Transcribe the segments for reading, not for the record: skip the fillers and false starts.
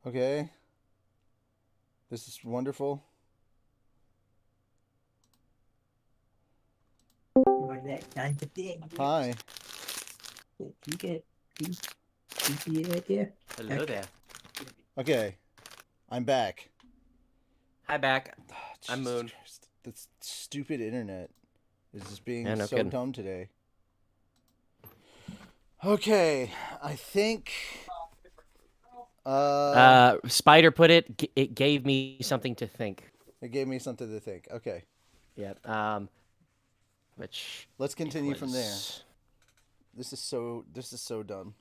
Okay. This is wonderful. For that kind of thing. Hi. You get you see it right there? Hello Okay. there. Okay. I'm back. Hi, back. I'm Jesus Moon. Christ. This stupid internet is just Yeah, being no so kidding. dumb today. Okay. I think. Uh. Spider put it. It gave me something to think. It gave me something to think. Okay. Yeah. Which Let's it continue from there. was. This is so. This is so dumb.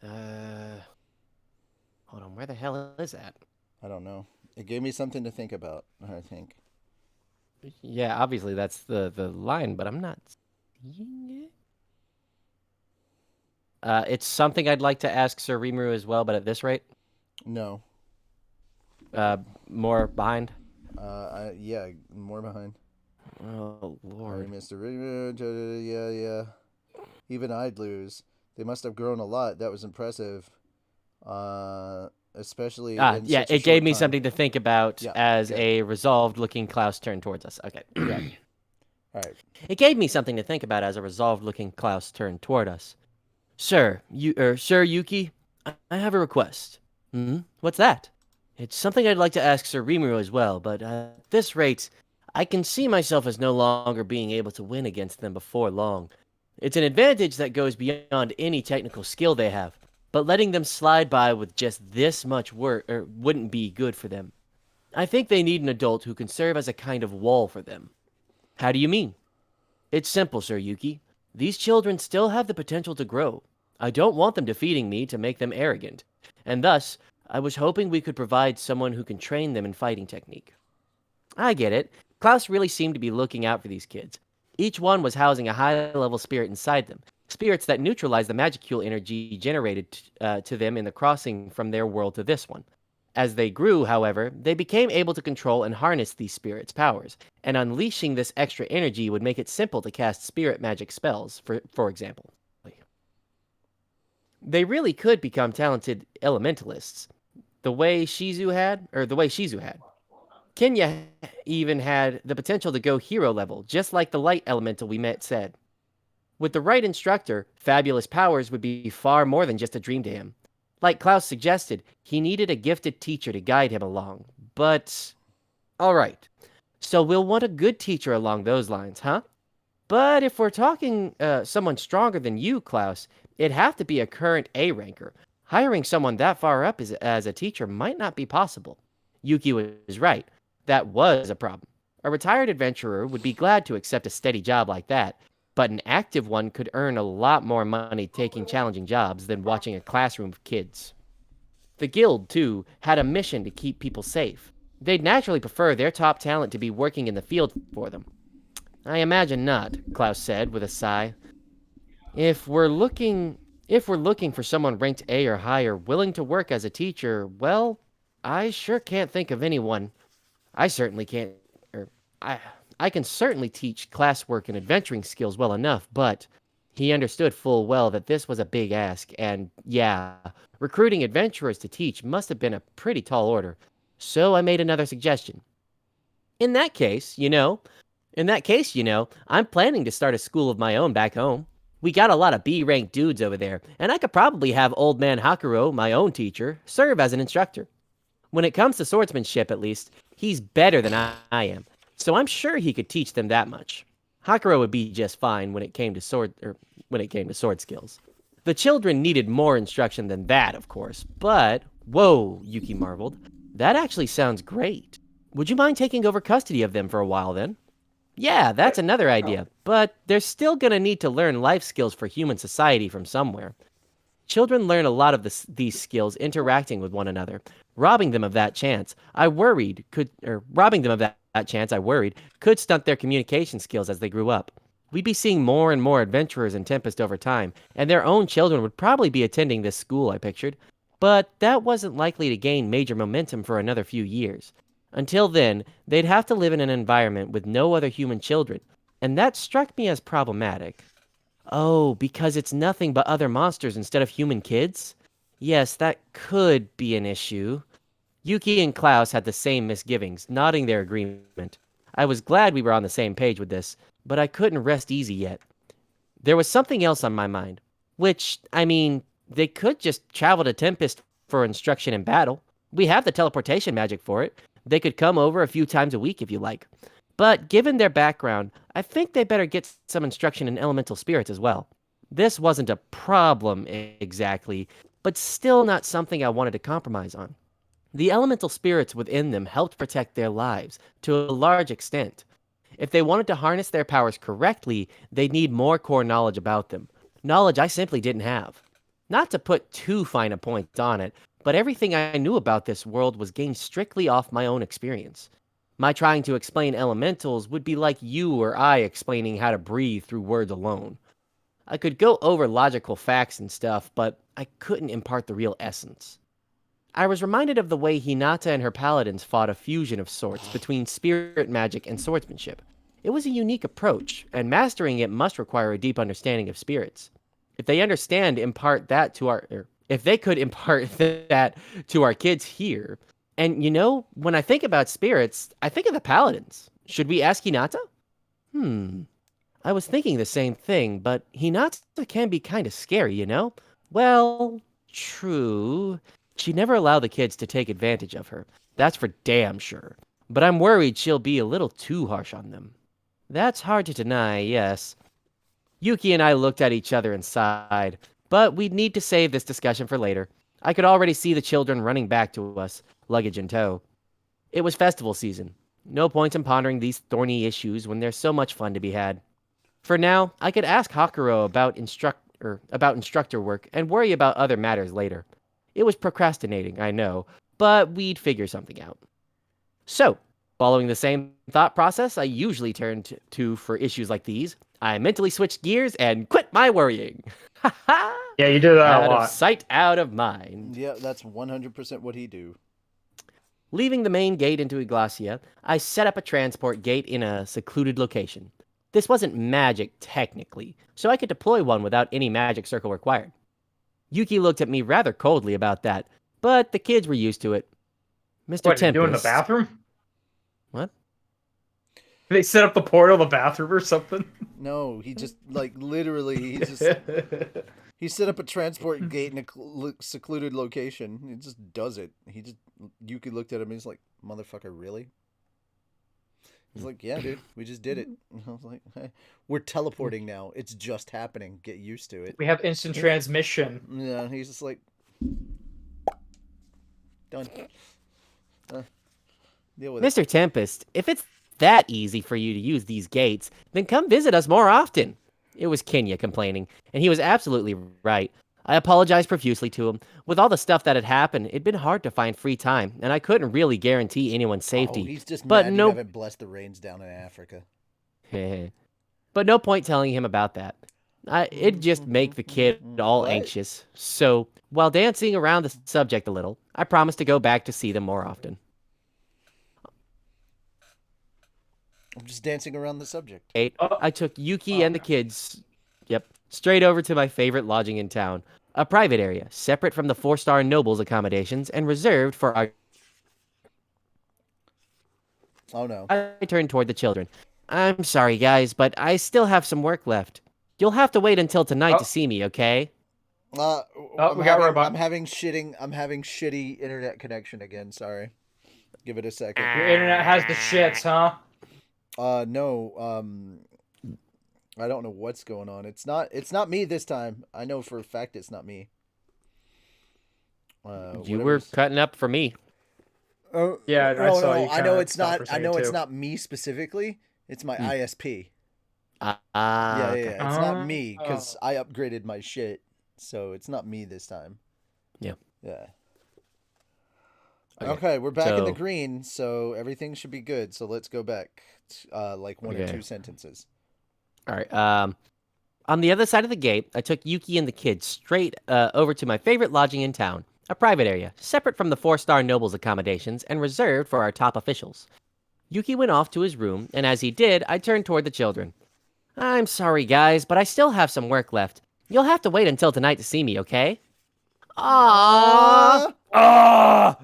Uh. Hold on. Where the hell is that? I don't know. It gave me something to think about. I think. Yeah, obviously that's the line, but I'm not seeing it. It's something I'd like to ask Sir Rimuru as well, but at this rate, No. uh, more behind. Yeah. More behind. Oh Hey, Lord. Mr. Yeah, yeah. Even I'd lose. They must have grown a lot. That was impressive. Especially in Yeah, such a it gave short me time. something to think about Yeah. as Good. a resolved-looking Klaus turned towards us. Okay. Yeah. All right. It gave me something to think about as a resolved-looking Klaus turned toward us. Sir Yuki, I have a request. What's that? It's something I'd like to ask Sir Rimuru as well, but at this rate, I can see myself as no longer being able to win against them before long. It's an advantage that goes beyond any technical skill they have, but letting them slide by with just this much work wouldn't be good for them. I think they need an adult who can serve as a kind of wall for them. How do you mean? It's simple, Sir Yuki. These children still have the potential to grow. I don't want them defeating me to make them arrogant, and thus, I was hoping we could provide someone who can train them in fighting technique. I get it. Klaus really seemed to be looking out for these kids. Each one was housing a high level spirit inside them, spirits that neutralized the magicule energy generated to them in the crossing from their world to this one. As they grew, however, they became able to control and harness these spirits' powers, and unleashing this extra energy would make it simple to cast spirit magic spells, for example. They really could become talented elementalists, the way Shizu had. Kenya even had the potential to go hero level, just like the light elemental we met said. With the right instructor, fabulous powers would be far more than just a dream to him. Like Klaus suggested, he needed a gifted teacher to guide him along. But, alright, so we'll want a good teacher along those lines, huh? But if we're talking someone stronger than you, Klaus, it'd have to be a current A ranker. Hiring someone that far up as a teacher might not be possible. Yuki was right. That was a problem. A retired adventurer would be glad to accept a steady job like that, but an active one could earn a lot more money taking challenging jobs than watching a classroom of kids. The guild, too, had a mission to keep people safe. They'd naturally prefer their top talent to be working in the field for them. I imagine not, Klaus said with a sigh. If we're looking if we're looking for someone ranked A or higher willing to work as a teacher, well, I sure can't think of anyone. I certainly can't or I I can certainly teach classwork and adventuring skills well enough, but he understood full well that this was a big ask, and yeah, recruiting adventurers to teach must have been a pretty tall order. So I made another suggestion. In that case, you know, I'm planning to start a school of my own back home. We got a lot of B rank dudes over there, and I could probably have old man Hakuro, my own teacher, serve as an instructor. When it comes to swordsmanship, at least, he's better than I am, so I'm sure he could teach them that much. Hakuro would be just fine when it came to sword skills. The children needed more instruction than that, of course, but whoa, Yuki marveled. That actually sounds great. Would you mind taking over custody of them for a while then? Yeah, that's another idea, but they're still gonna need to learn life skills for human society from somewhere. Children learn a lot of these skills interacting with one another. Robbing them of that chance, I worried, could stunt their communication skills as they grew up. We'd be seeing more and more adventurers in Tempest over time, and their own children would probably be attending this school, I pictured. But that wasn't likely to gain major momentum for another few years. Until then, they'd have to live in an environment with no other human children, and that struck me as problematic. Oh, because it's nothing but other monsters instead of human kids? Yes, that could be an issue. Yuki and Klaus had the same misgivings, nodding their agreement. I was glad we were on the same page with this, but I couldn't rest easy yet. There was something else on my mind. Which, I mean, they could just travel to Tempest for instruction in battle. We have the teleportation magic for it. They could come over a few times a week if you like. But given their background, I think they better get some instruction in elemental spirits as well. This wasn't a problem exactly, but still not something I wanted to compromise on. The elemental spirits within them helped protect their lives to a large extent. If they wanted to harness their powers correctly, they'd need more core knowledge about them. Knowledge I simply didn't have. Not to put too fine a point on it, but everything I knew about this world was gained strictly off my own experience. My trying to explain elementals would be like you or I explaining how to breathe through words alone. I could go over logical facts and stuff, but I couldn't impart the real essence. I was reminded of the way Hinata and her paladins fought a fusion of sorts between spirit magic and swordsmanship. It was a unique approach, and mastering it must require a deep understanding of spirits. If they understand, impart that to our, if they could impart that to our kids here. And you know, when I think about spirits, I think of the paladins. Should we ask Hinata? Hmm. I was thinking the same thing, but Hinata can be kind of scary, you know? Well, true. She never allowed the kids to take advantage of her. That's for damn sure. But I'm worried she'll be a little too harsh on them. That's hard to deny, yes. Yuki and I looked at each other and sighed, but we'd need to save this discussion for later. I could already see the children running back to us, luggage in tow. It was festival season. No point in pondering these thorny issues when there's so much fun to be had. For now, I could ask Hakuro about instructor work and worry about other matters later. It was procrastinating, I know, but we'd figure something out. So, following the same thought process I usually turn to for issues like these, I mentally switched gears and quit my worrying. Ha ha! Yeah, you do that a Out of lot. sight, out of mind. Yeah, that's 100% what he do. Leaving the main gate into Iglacia, I set up a transport gate in a secluded location. This wasn't magic, technically, so I could deploy one without any magic circle required. Yuki looked at me rather coldly about that, but the kids were used to it. Mr. What, you Tempest. do in the bathroom? What? They set up the portal in the bathroom or something? No, he just like literally he set up a transport gate in a secluded location. He just does it. Yuki looked at him and he's like, "Motherfucker, really?" He's like, "Yeah, dude, we just did it." And I was like, hey, "We're teleporting now. It's just happening. Get used to it." We have instant transmission. Yeah, he's just like, done. Deal with it. Mr. Tempest, if it's that easy for you to use these gates, then come visit us more often. It was Kenya complaining, and he was absolutely right. I apologized profusely to him. With all the stuff that had happened, it'd been hard to find free time, and I couldn't really guarantee anyone's safety. Oh, he's just but mad no... you haven't blessed the rains down in Africa. But no point telling him about that. It'd just make the kid all What? anxious. So, while dancing around the subject a little, I promised to go back to see them more often. I'm just dancing around the subject. I took Yuki and the kids, straight over to my favorite lodging in town, a private area, separate from the 4-star nobles accommodations and reserved for our... Oh no. I turned toward the children. I'm sorry, guys, but I still have some work left. You'll have to wait until tonight to see me, okay? We got robot. I'm having shitty internet connection again. Sorry. Give it a second. Your internet has the shits, huh? No. I don't know what's going on. It's not me this time. I know for a fact it's not me. You were cutting up for me. Yeah, I saw you. I know it's not. I know it's not me specifically. It's my ISP. Yeah. It's not me because I upgraded my shit, so it's not me this time. Yeah. Okay, we're back in the green, so everything should be good. So let's go back, like one or two sentences. All right. On the other side of the gate, I took Yuki and the kids straight over to my favorite lodging in town, a private area, separate from the 4-star nobles accommodations and reserved for our top officials. Yuki went off to his room, and as he did, I turned toward the children. I'm sorry, guys, but I still have some work left. You'll have to wait until tonight to see me, okay? Aww. Ah!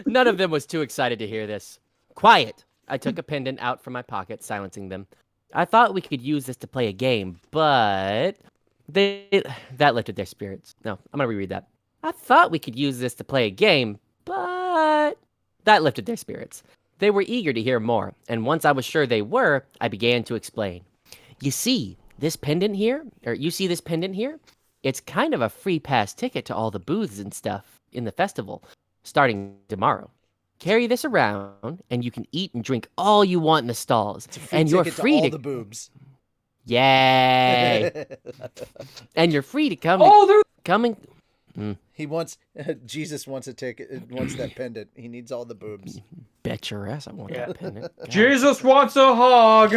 None of them was too excited to hear this. Quiet. I took a pendant out from my pocket, silencing them. I thought we could use this to play a game, but that lifted their spirits. No, I'm gonna reread that. I thought we could use this to play a game, but that lifted their spirits. They were eager to hear more, and once I was sure they were, I began to explain. You see this pendant here? It's kind of a free pass ticket to all the booths and stuff in the festival, starting tomorrow. Carry this around, and you can eat and drink all you want in the stalls. It's a free And you're ticket free to all to the boobs. Yay! And you're free to come and He wants Jesus wants a ticket. Wants that pendant. He needs all the boobs. bet your ass I want that pendant. God. Jesus wants a hog.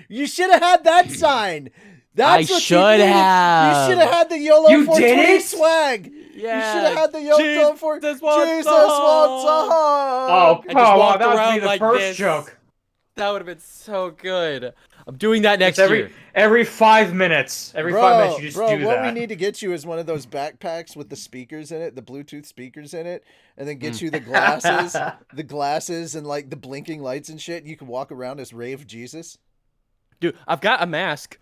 You should have had that sign. That's I what should you needed. have. You should have had the YOLO You 420 didn't? swag. Yeah. You should have had the YOLO for Jesus Jesus wants wants a a hug. Oh, I come just on. walked That would around be the like first this. joke. That would have been so good. I'm doing that next It's year. every 5 minutes. Every 5 minutes you just bro, do what that. we need to get you is one of those backpacks with the speakers in it, the Bluetooth speakers in it, and then get you the glasses and like the blinking lights and shit. You can walk around as Rave Jesus. Dude, I've got a mask.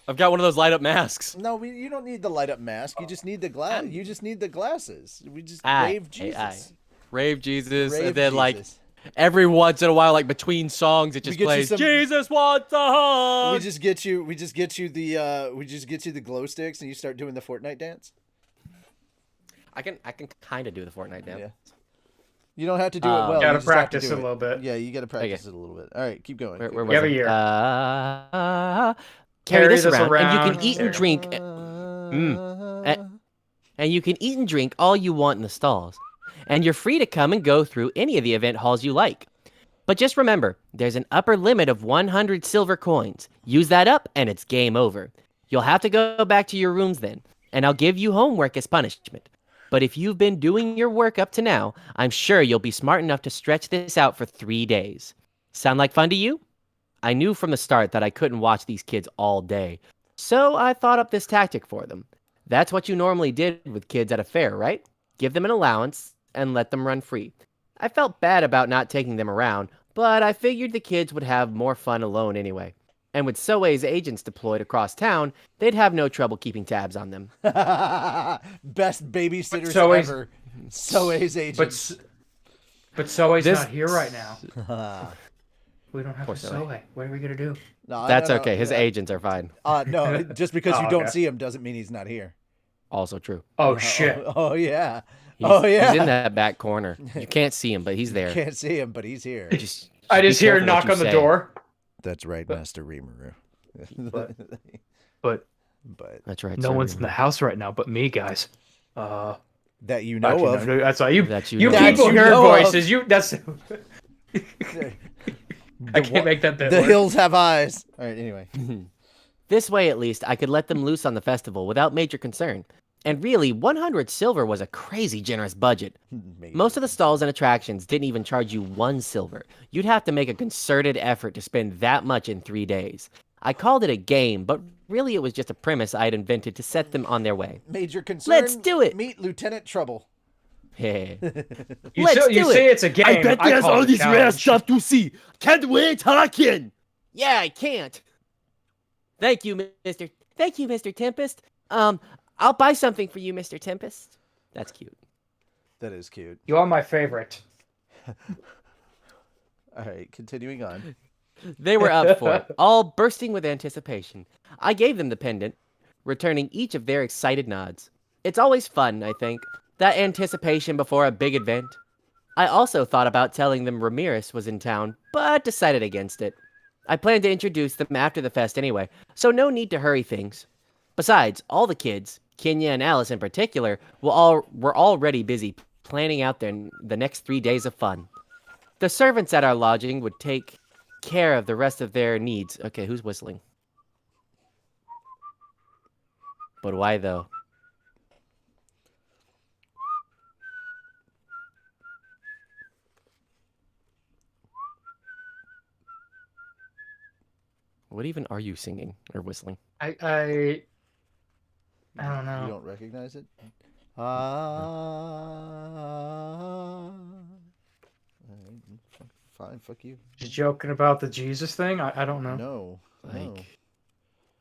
I've got one of those light up masks. No, you don't need the light up mask. You just need the glass. You just need the glasses. We just Aye, Rave Jesus. Rave Jesus, Rave and then like Jesus. every once in a while, like between songs, it just get you plays. some- Jesus wants a hug. We just get you the glow sticks, and you start doing the Fortnite dance. I can kind of do the Fortnite dance. Yeah. You don't have to do it well. You gotta just have to practice do a little bit. Yeah, you got to practice it a little bit. All right, keep going. Where keep was You have a it? year. Carry this around, around. and you can eat and drink. And you can eat and drink all you want in the stalls. And you're free to come and go through any of the event halls you like. But just remember, there's an upper limit of 100 silver coins. Use that up, and it's game over. You'll have to go back to your rooms then, and I'll give you homework as punishment. But if you've been doing your work up to now, I'm sure you'll be smart enough to stretch this out for 3 days. Sound like fun to you? I knew from the start that I couldn't watch these kids all day, so I thought up this tactic for them. That's what you normally did with kids at a fair, right? Give them an allowance and let them run free. I felt bad about not taking them around, but I figured the kids would have more fun alone anyway. And with Soei's agents deployed across town, they'd have no trouble keeping tabs on them. Best babysitters Soei's- ever. Soei's agents. But Soei's This- not here right now. We don't have Poor a Soei. Soei. What are we gonna do? No, That's no, okay. His yeah. agents are fine. No, just because Oh, you don't okay. see him doesn't mean he's not here. Also true. Oh shit! Oh yeah. He's, Oh yeah. He's in that back corner. You can't see him, but he's there. Can't see him, but he's here. I be just hear a careful what knock you on the say. door. That's right, Master Rimuru. But but That's right. no sir. one's in the house right now but me, guys. that you know Actually, of. no, that's why you. That you You know of. people That you hear know of. voices. You. That's. I can't make that bit The work. hills have eyes. All right. Anyway. This way, at least, I could let them loose on the festival without major concern. And really, 100 silver was a crazy generous budget. Maybe. Most of the stalls and attractions didn't even charge you 1 silver. You'd have to make a concerted effort to spend that much in 3 days. I called it a game, but really it was just a premise I'd invented to set them on their way. Major concern. Let's do it. Meet Lieutenant Trouble. Heh. You, Let's you do say it. it's a game. call it a challenge. to see. Can't wait, Hakin. Yeah, I can't. Thank you, Mr. Tempest. I'll buy something for you, Mr. Tempest. That's cute. That is cute. You are my favorite. All right. Continuing on. They were up for it, all bursting with anticipation. I gave them the pendant, returning each of their excited nods. It's always fun, I think, that anticipation before a big event. I also thought about telling them Ramirez was in town, but decided against it. I planned to introduce them after the fest anyway, so no need to hurry things. Besides, all the kids, Kenya and Alice in particular, were already busy planning out the next 3 days of fun. The servants at our lodging would take care of the rest of their needs. Okay, who's whistling? But why though? What even are you singing or whistling? I don't know. You don't recognize it? Fine, fuck you. You joking about the Jesus thing? I don't know. No. No. Like,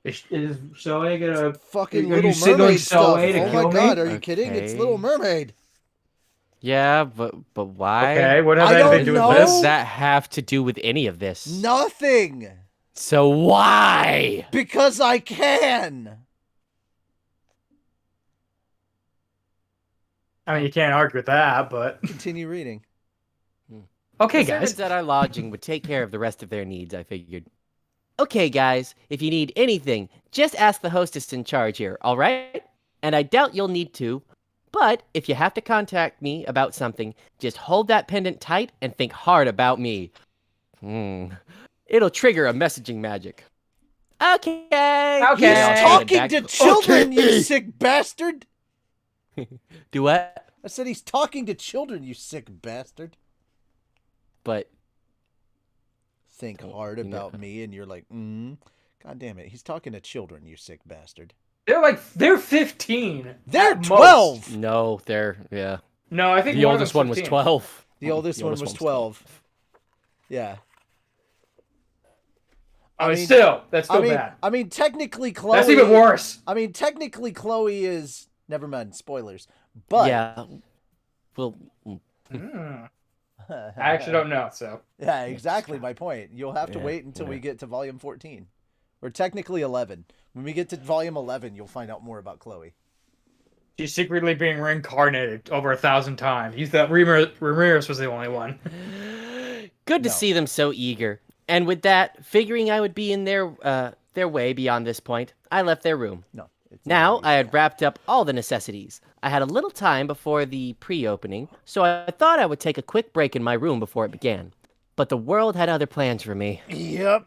Is Zoe gonna Fucking are Little you signaling Mermaid stuff. Zoe to Oh my kill god, me? are you kidding? It's Okay. Little Mermaid. yeah, but why? Okay, what has I anything don't to do with know. What does this? that have to do with any of this? Nothing. So why? Because I can. I mean, you can't argue with that, but Continue reading. okay, The guys. servants at our lodging would take care of the rest of their needs, I figured. Okay, guys, if you need anything, just ask the hostess in charge here, all right? And I doubt you'll need to, but if you have to contact me about something, just hold that pendant tight and think hard about me. It'll trigger a messaging magic. Okay. Okay. He's They all shouted talking back, to children, you "Okay." sick bastard. Do what? I said he's talking to children, you sick bastard. But Think Don't- hard you know- about me, and you're like, God damn it, he's talking to children, you sick bastard. They're 15. They're at most. 12. no, yeah. No, I think The one of oldest them's one was 15. 12. The oldest one was 12. Yeah. I mean, still, that's still I mean, bad. I mean, technically, Chloe. That's even worse. I mean, technically, Chloe is. Never mind, spoilers. But Yeah. Well, I actually don't know, so. Yeah, exactly my point. You'll have to wait until we get to volume 14. Or technically 11. When we get to volume 11, you'll find out more about Chloe. She's secretly being reincarnated over 1,000 times. You thought Ramirez was the only one. good to No. see them so eager. And with that, figuring I would be in their way beyond this point, I left their room. No. It's Now not I had wrapped up all the necessities. I had a little time before the pre-opening, so I thought I would take a quick break in my room before it began. But the world had other plans for me. Yep.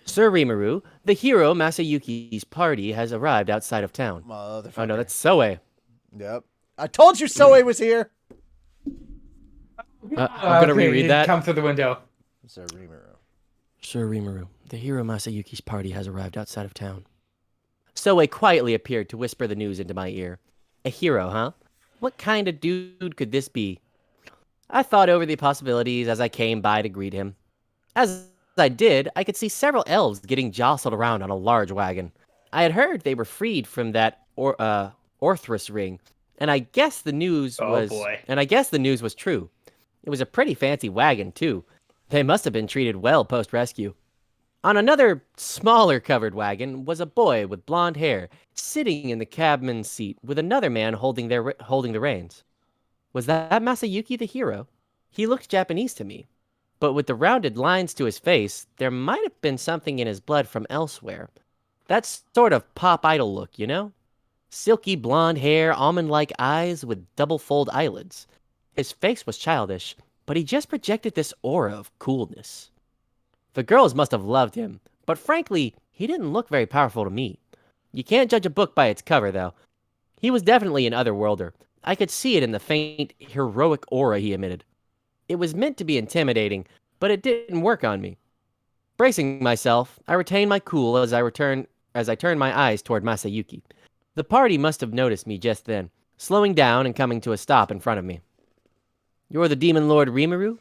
Sir Rimuru, the hero Masayuki's party has arrived outside of town. Motherfucker. Oh no, that's Soe. Yep. I told you Soe was here! I'm gonna reread he'd that. Come through the window. Sir Rimuru. Sir Rimuru, the hero Masayuki's party has arrived outside of town. Soe quietly appeared to whisper the news into my ear. A hero, huh? What kind of dude could this be? I thought over the possibilities as I came by to greet him. As I did, I could see several elves getting jostled around on a large wagon. I had heard they were freed from that Orthrus ring, and I guess the news was true. It was a pretty fancy wagon, too. They must have been treated well post-rescue. On another, smaller covered wagon was a boy with blonde hair, sitting in the cabman's seat with another man holding the reins. Was that Masayuki the hero? He looked Japanese to me, but with the rounded lines to his face, there might have been something in his blood from elsewhere. That sort of pop idol look, you know? Silky blonde hair, almond-like eyes with double-fold eyelids. His face was childish, but he just projected this aura of coolness. The girls must have loved him, but frankly, he didn't look very powerful to me. You can't judge a book by its cover, though. He was definitely an otherworlder. I could see it in the faint, heroic aura he emitted. It was meant to be intimidating, but it didn't work on me. Bracing myself, I retained my cool as I turned my eyes toward Masayuki. The party must have noticed me just then, slowing down and coming to a stop in front of me. You're the Demon Lord Rimuru?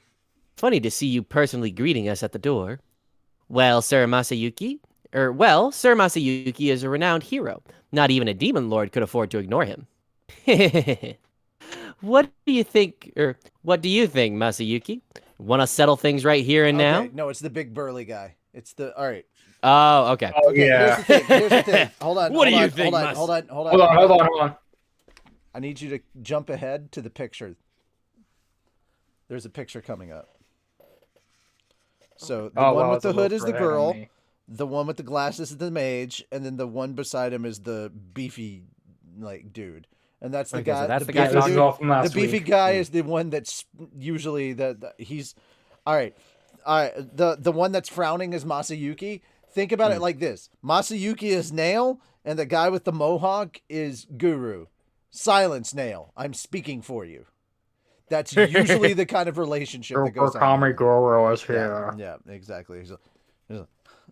Funny to see you personally greeting us at the door. Well, Sir Masayuki is a renowned hero. Not even a demon lord could afford to ignore him. What do you think, Masayuki? Want to settle things right here and now? Okay, no, it's the big burly guy. It's the... Alright. Oh, okay. Oh, Okay, yeah. here's the thing. Hold on. What do hold you on, think, Hold on, Mas? hold on, hold on. Hold on. I need you to jump ahead to the picture. There's a picture coming up. So the one with the hood is the girl, the one with the glasses is the mage, and then the one beside him is the beefy, dude. And that's the Okay, guy. so that's the beefy guy talking dude- about from last The beefy week. guy is the one that's usually he's. All right. The one that's frowning is Masayuki. Think about it like this: Masayuki is Nail, and the guy with the mohawk is Guru. Silence, Nail. I'm speaking for you. That's usually the kind of relationship that goes on. Kami here. Goro is Yeah, here. yeah, exactly. He's like,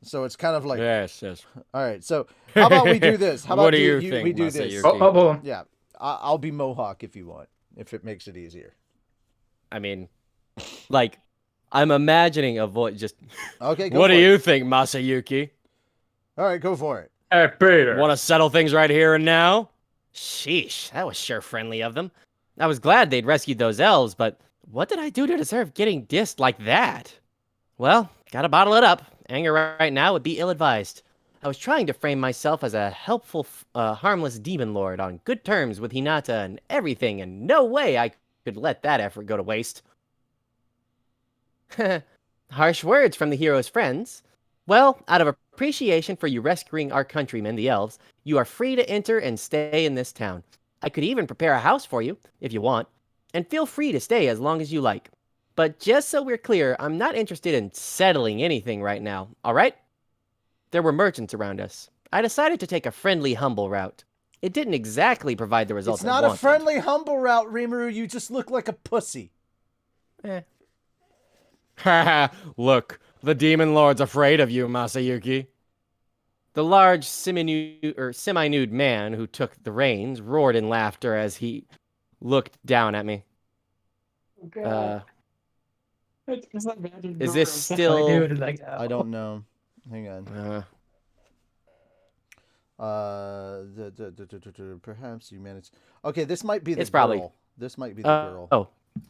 So it's kind of like, Yes, yes. all right. So how about we do this? How What about do you think, we do this? Masayuki? Oh, hold on. Yeah, I'll be Mohawk if you want, if it makes it easier. I mean, like, I'm imagining a voice just. Okay, go What for do it. you think, Masayuki? All right, go for it. Hey, Peter. Want to settle things right here and now? Sheesh, that was sure friendly of them. I was glad they'd rescued those elves, but what did I do to deserve getting dissed like that? Well, gotta bottle it up. Anger right now would be ill-advised. I was trying to frame myself as a helpful, harmless demon lord on good terms with Hinata and everything, and no way I could let that effort go to waste. Harsh words from the hero's friends. Well, out of appreciation for you rescuing our countrymen, the elves, you are free to enter and stay in this town. I could even prepare a house for you, if you want, and feel free to stay as long as you like. But just so we're clear, I'm not interested in settling anything right now, alright? There were merchants around us. I decided to take a friendly, humble route. It didn't exactly provide the results It's not a friendly, humble route, Rimuru. You just look like a pussy. Haha, look, the demon lord's afraid of you, Masayuki. The large, semi-nude man who took the reins roared in laughter as he looked down at me. Is this still... I don't know. Hang on. Perhaps you managed. Okay, this might be the It's girl. probably- This might be the girl. Oh. I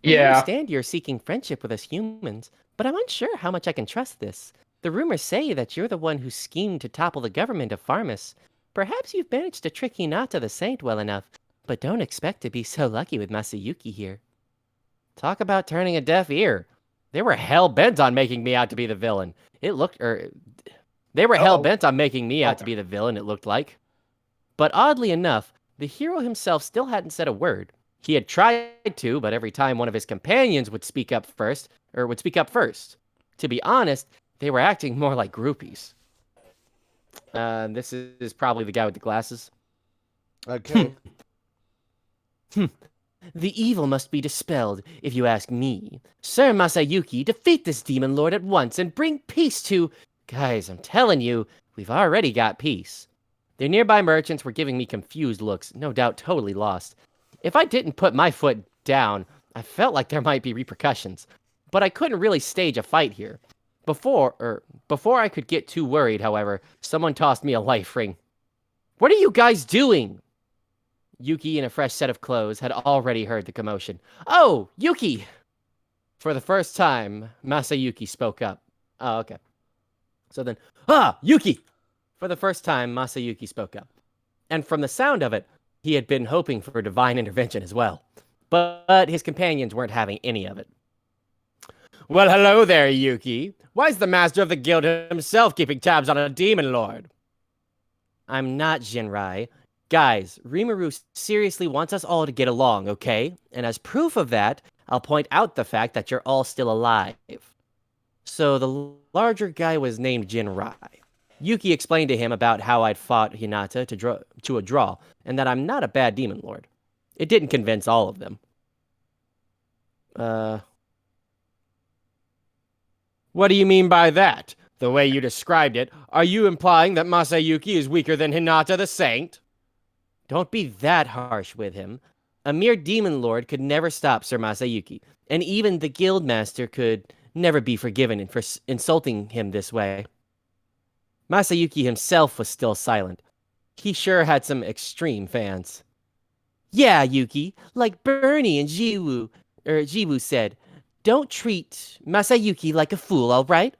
Yeah. understand you're seeking friendship with us humans, but I'm unsure how much I can trust this. The rumors say that you're the one who schemed to topple the government of Farmus. Perhaps you've managed to trick Hinata the Saint well enough, but don't expect to be so lucky with Masayuki here. Talk about turning a deaf ear. They were hell-bent on making me out to be the villain. They were hell-bent on making me out to be the villain, it looked like. But oddly enough, the hero himself still hadn't said a word. He had tried to, but every time one of his companions would speak up first. To be honest, they were acting more like groupies. This is probably the guy with the glasses. Okay. The evil must be dispelled, if you ask me. Sir Masayuki, defeat this demon lord at once and bring peace to... Guys, I'm telling you, we've already got peace. The nearby merchants were giving me confused looks, no doubt totally lost. If I didn't put my foot down, I felt like there might be repercussions. But I couldn't really stage a fight here. Before I could get too worried, however, someone tossed me a life ring. What are you guys doing? Yuki, in a fresh set of clothes, had already heard the commotion. Oh, Yuki! For the first time, Masayuki spoke up. Oh, okay. So then, Yuki! For the first time, Masayuki spoke up. And from the sound of it, he had been hoping for divine intervention as well. But his companions weren't having any of it. Well, hello there, Yuki. Why's the master of the guild himself keeping tabs on a demon lord? I'm not Jinrai. Guys, Rimuru seriously wants us all to get along, okay? And as proof of that, I'll point out the fact that you're all still alive. So the larger guy was named Jinrai. Yuki explained to him about how I'd fought Hinata to a draw, and that I'm not a bad demon lord. It didn't convince all of them. What do you mean by that? The way you described it, are you implying that Masayuki is weaker than Hinata the Saint? Don't be that harsh with him. A mere demon lord could never stop Sir Masayuki, and even the guildmaster could never be forgiven for insulting him this way. Masayuki himself was still silent. He sure had some extreme fans. Yeah, Yuki, like Bernie and Jiwoo said, don't treat Masayuki like a fool, all right?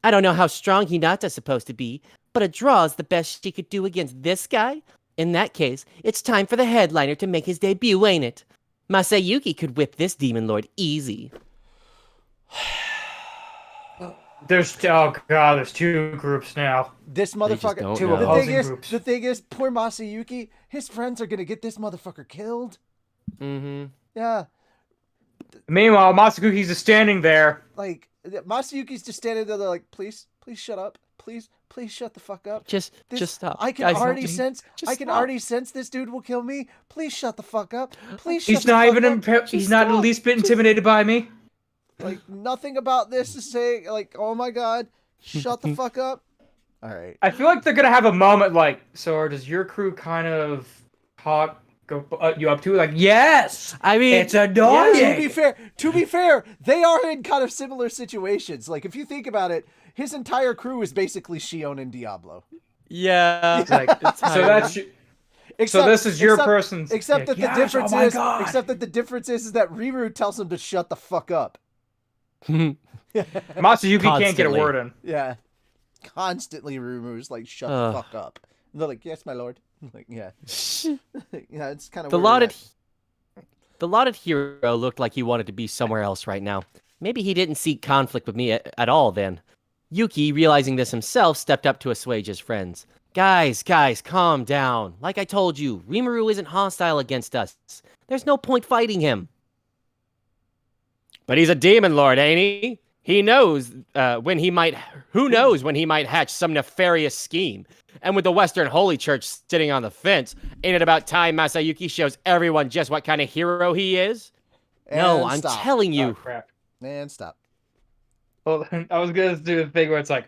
I don't know how strong Hinata's supposed to be, but a draw is the best she could do against this guy. In that case, it's time for the headliner to make his debut, ain't it? Masayuki could whip this demon lord easy. There's two groups now. This motherfucker. Two opposing groups. The thing is, poor Masayuki, his friends are gonna get this motherfucker killed. Mm-hmm. Yeah. Meanwhile, Masayuki's just standing there. Like, Masayuki's just standing there, like, please shut up. Please shut the fuck up. Just stop. I can Guys, already sense. I can stop. already sense this dude will kill me. Please shut the fuck up. Please shut He's the not fuck even. up. He's not the least bit intimidated by me. Like, nothing about this is saying, like, oh my god, Shut the fuck up. All right. I feel like they're gonna have a moment like, so does your crew kind of talk you up to? Like, yes, I mean, it's annoying. To be fair, they are in kind of similar situations. Like if you think about it, his entire crew is basically Shion and Diablo. yeah. Like, so that's so this is your person's. Except that yes, the difference oh my is, God. except that the difference is that Rimuru tells him to shut the fuck up. Matsuyuki can't get a Constantly. word in. Yeah, constantly Rimuru's like, shut the fuck up. And they're like, yes, my lord. I'm like, yeah, yeah, it's kind of The lauded hero looked like he wanted to be somewhere else right now. Maybe he didn't seek conflict with me at all then. Yuki, realizing this himself, stepped up to assuage his friends. Guys, calm down. Like I told you, Rimuru isn't hostile against us. There's no point fighting him. But he's a demon lord, ain't he? He knows when he might... Who knows when he might hatch some nefarious scheme? And with the Western Holy Church sitting on the fence, ain't it about time Masayuki shows everyone just what kind of hero he is? No, I'm telling you. Oh, crap. And stop. Well, I was gonna do the thing where it's like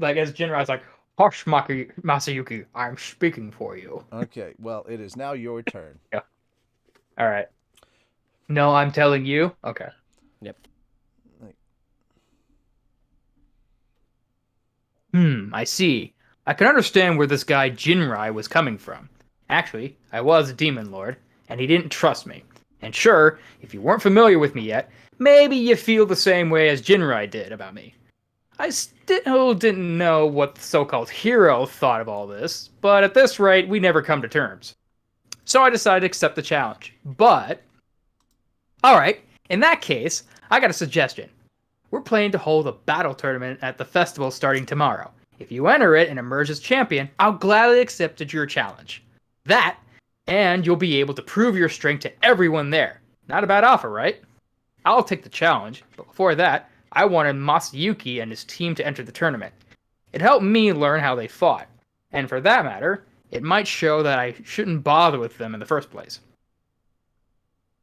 as Jinra, it's like, hush, Masayuki, I'm speaking for you. Okay, well, it is now your turn. Yeah. All right. No, I'm telling you. Okay. Yep. I see. I can understand where this guy Jinrai was coming from. Actually, I was a demon lord, and he didn't trust me. And sure, if you weren't familiar with me yet, maybe you feel the same way as Jinrai did about me. I still didn't know what the so-called hero thought of all this, but at this rate, we never come to terms. So I decided to accept the challenge. But, alright, in that case, I got a suggestion. We're planning to hold a battle tournament at the festival starting tomorrow. If you enter it and emerge as champion, I'll gladly accept your challenge. That, and you'll be able to prove your strength to everyone there. Not a bad offer, right? I'll take the challenge, but before that, I wanted Masayuki and his team to enter the tournament. It helped me learn how they fought, and for that matter, it might show that I shouldn't bother with them in the first place.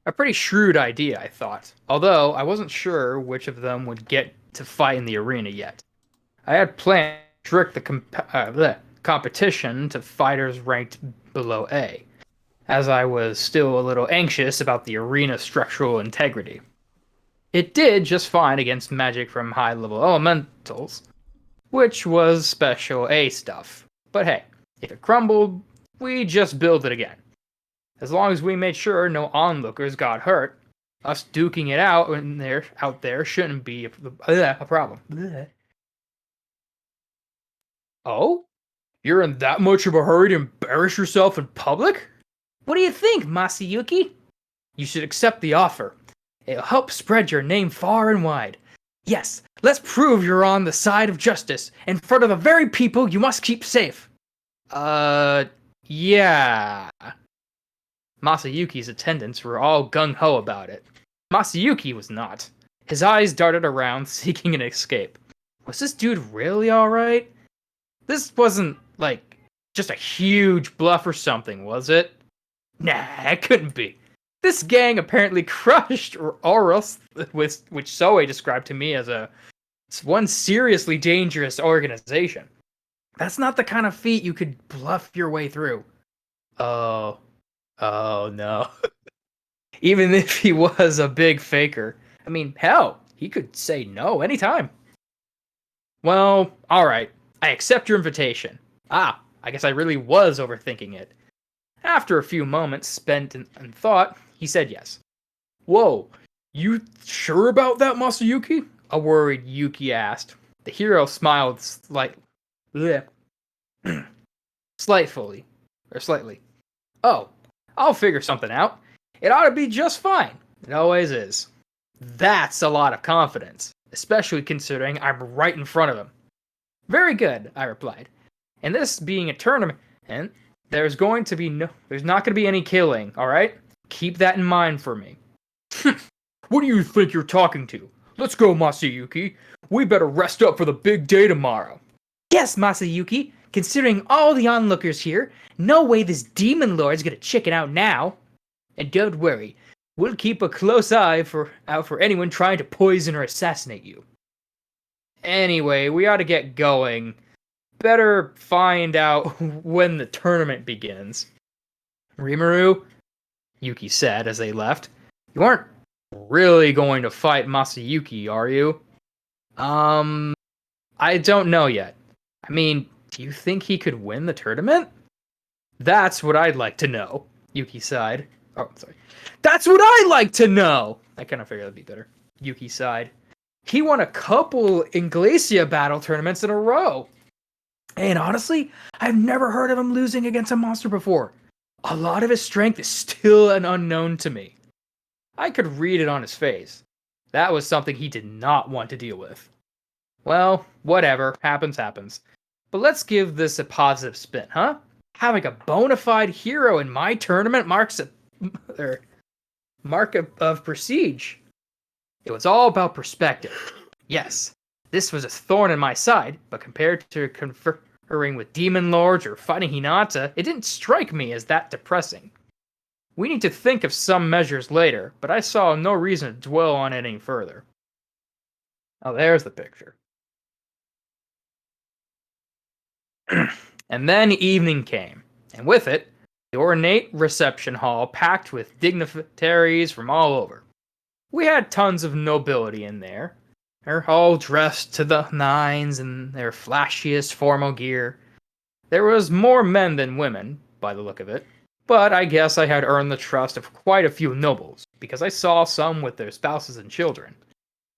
A pretty shrewd idea, I thought, although I wasn't sure which of them would get to fight in the arena yet. I had planned to trick the competition to fighters ranked below A, as I was still a little anxious about the arena structural integrity. It did just fine against magic from high-level elementals, which was special A stuff. But hey, if it crumbled, we just build it again. As long as we made sure no onlookers got hurt, us duking it out there shouldn't be a problem. Oh? You're in that much of a hurry to embarrass yourself in public? What do you think, Masayuki? You should accept the offer. It'll help spread your name far and wide. Yes, let's prove you're on the side of justice in front of the very people you must keep safe. Yeah. Masayuki's attendants were all gung-ho about it. Masayuki was not. His eyes darted around, seeking an escape. Was this dude really alright? This wasn't, like, just a huge bluff or something, was it? Nah, it couldn't be. This gang apparently crushed Oros, which Soe described to me as one seriously dangerous organization. That's not the kind of feat you could bluff your way through. Oh no. Even if he was a big faker. I mean, hell, he could say no anytime. Well, alright. I accept your invitation. I guess I really was overthinking it. After a few moments spent in thought, he said yes. Whoa, you sure about that, Masayuki? A worried Yuki asked. The hero smiled slightly. Oh, I'll figure something out. It ought to be just fine. It always is. That's a lot of confidence, especially considering I'm right in front of him. Very good, I replied. And this being a tournament, there's not going to be any killing, alright? Keep that in mind for me. What do you think you're talking to? Let's go, Masayuki. We better rest up for the big day tomorrow. Yes, Masayuki. Considering all the onlookers here, no way this demon lord's gonna chicken out now. And don't worry, we'll keep a close eye out for anyone trying to poison or assassinate you. Anyway, we ought to get going. Better find out when the tournament begins. Rimuru, Yuki said as they left, you aren't really going to fight Masayuki, are you? I don't know yet. I mean, do you think he could win the tournament? That's what I'd like to know, Yuki sighed. Oh, sorry. That's what I'd like to know! I kind of figured that'd be better. Yuki sighed. He won a couple Inglacia battle tournaments in a row. And honestly, I've never heard of him losing against a monster before. A lot of his strength is still an unknown to me. I could read it on his face. That was something he did not want to deal with. Well, whatever. Happens, happens. But let's give this a positive spin, huh? Having a bona fide hero in my tournament marks a mark of prestige. It was all about perspective. Yes, this was a thorn in my side, but compared to conferring with demon lords or fighting Hinata, it didn't strike me as that depressing. We need to think of some measures later, but I saw no reason to dwell on it any further. Oh, there's the picture. And then evening came, and with it, the ornate reception hall packed with dignitaries from all over. We had tons of nobility in there. They're all dressed to the nines in their flashiest formal gear. There was more men than women, by the look of it, but I guess I had earned the trust of quite a few nobles, because I saw some with their spouses and children.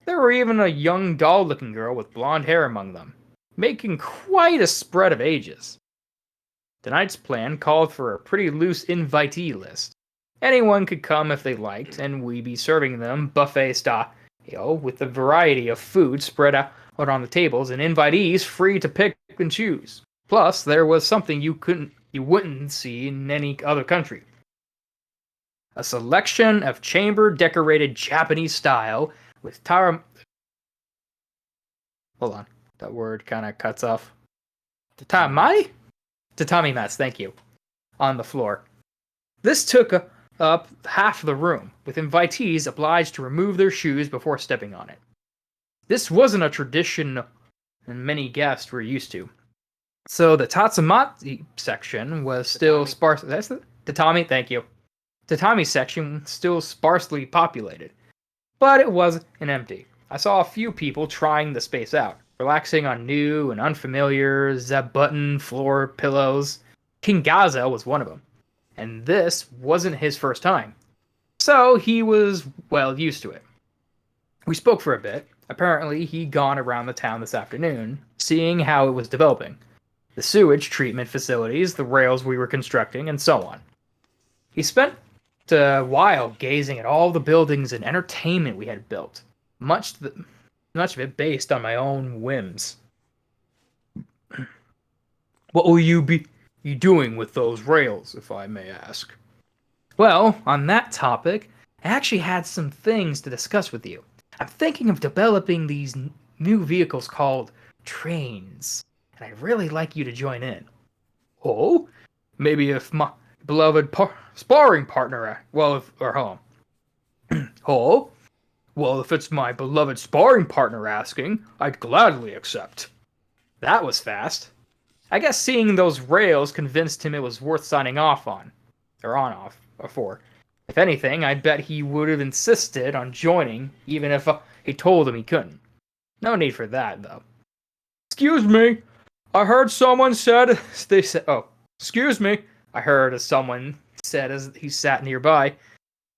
There were even a young doll-looking girl with blonde hair among them, making quite a spread of ages. Tonight's plan called for a pretty loose invitee list. Anyone could come if they liked, and we'd be serving them buffet style, with a variety of food spread out on the tables, and invitees free to pick and choose. Plus, there was something you wouldn't see in any other country. A selection of chamber-decorated Japanese style with Hold on, that word kind of cuts off. Tatami mats, thank you. On the floor. This took up half the room, with invitees obliged to remove their shoes before stepping on it. This wasn't a tradition many guests were used to. So the Tatsumaki section was still sparse. That's the tatami, thank you. Tatami section still sparsely populated, but it wasn't empty. I saw a few people trying the space out, relaxing on new and unfamiliar button floor pillows. King Gaza was one of them, and this wasn't his first time, so he was well used to it. We spoke for a bit. Apparently, he'd gone around the town this afternoon, seeing how it was developing. The sewage treatment facilities, the rails we were constructing, and so on. He spent a while gazing at all the buildings and entertainment we had built, much of it based on my own whims. What will you be doing with those rails, if I may ask? Well, on that topic, I actually had some things to discuss with you. I'm thinking of developing these new vehicles called trains, and I'd really like you to join in. Oh? Maybe if my beloved sparring partner, oh? Well, if it's my beloved sparring partner asking, I'd gladly accept. That was fast. I guess seeing those rails convinced him it was worth signing off on. For. If anything, I bet he would have insisted on joining, even if he told him he couldn't. No need for that, though. Excuse me. I heard someone said... excuse me. I heard someone said as he sat nearby.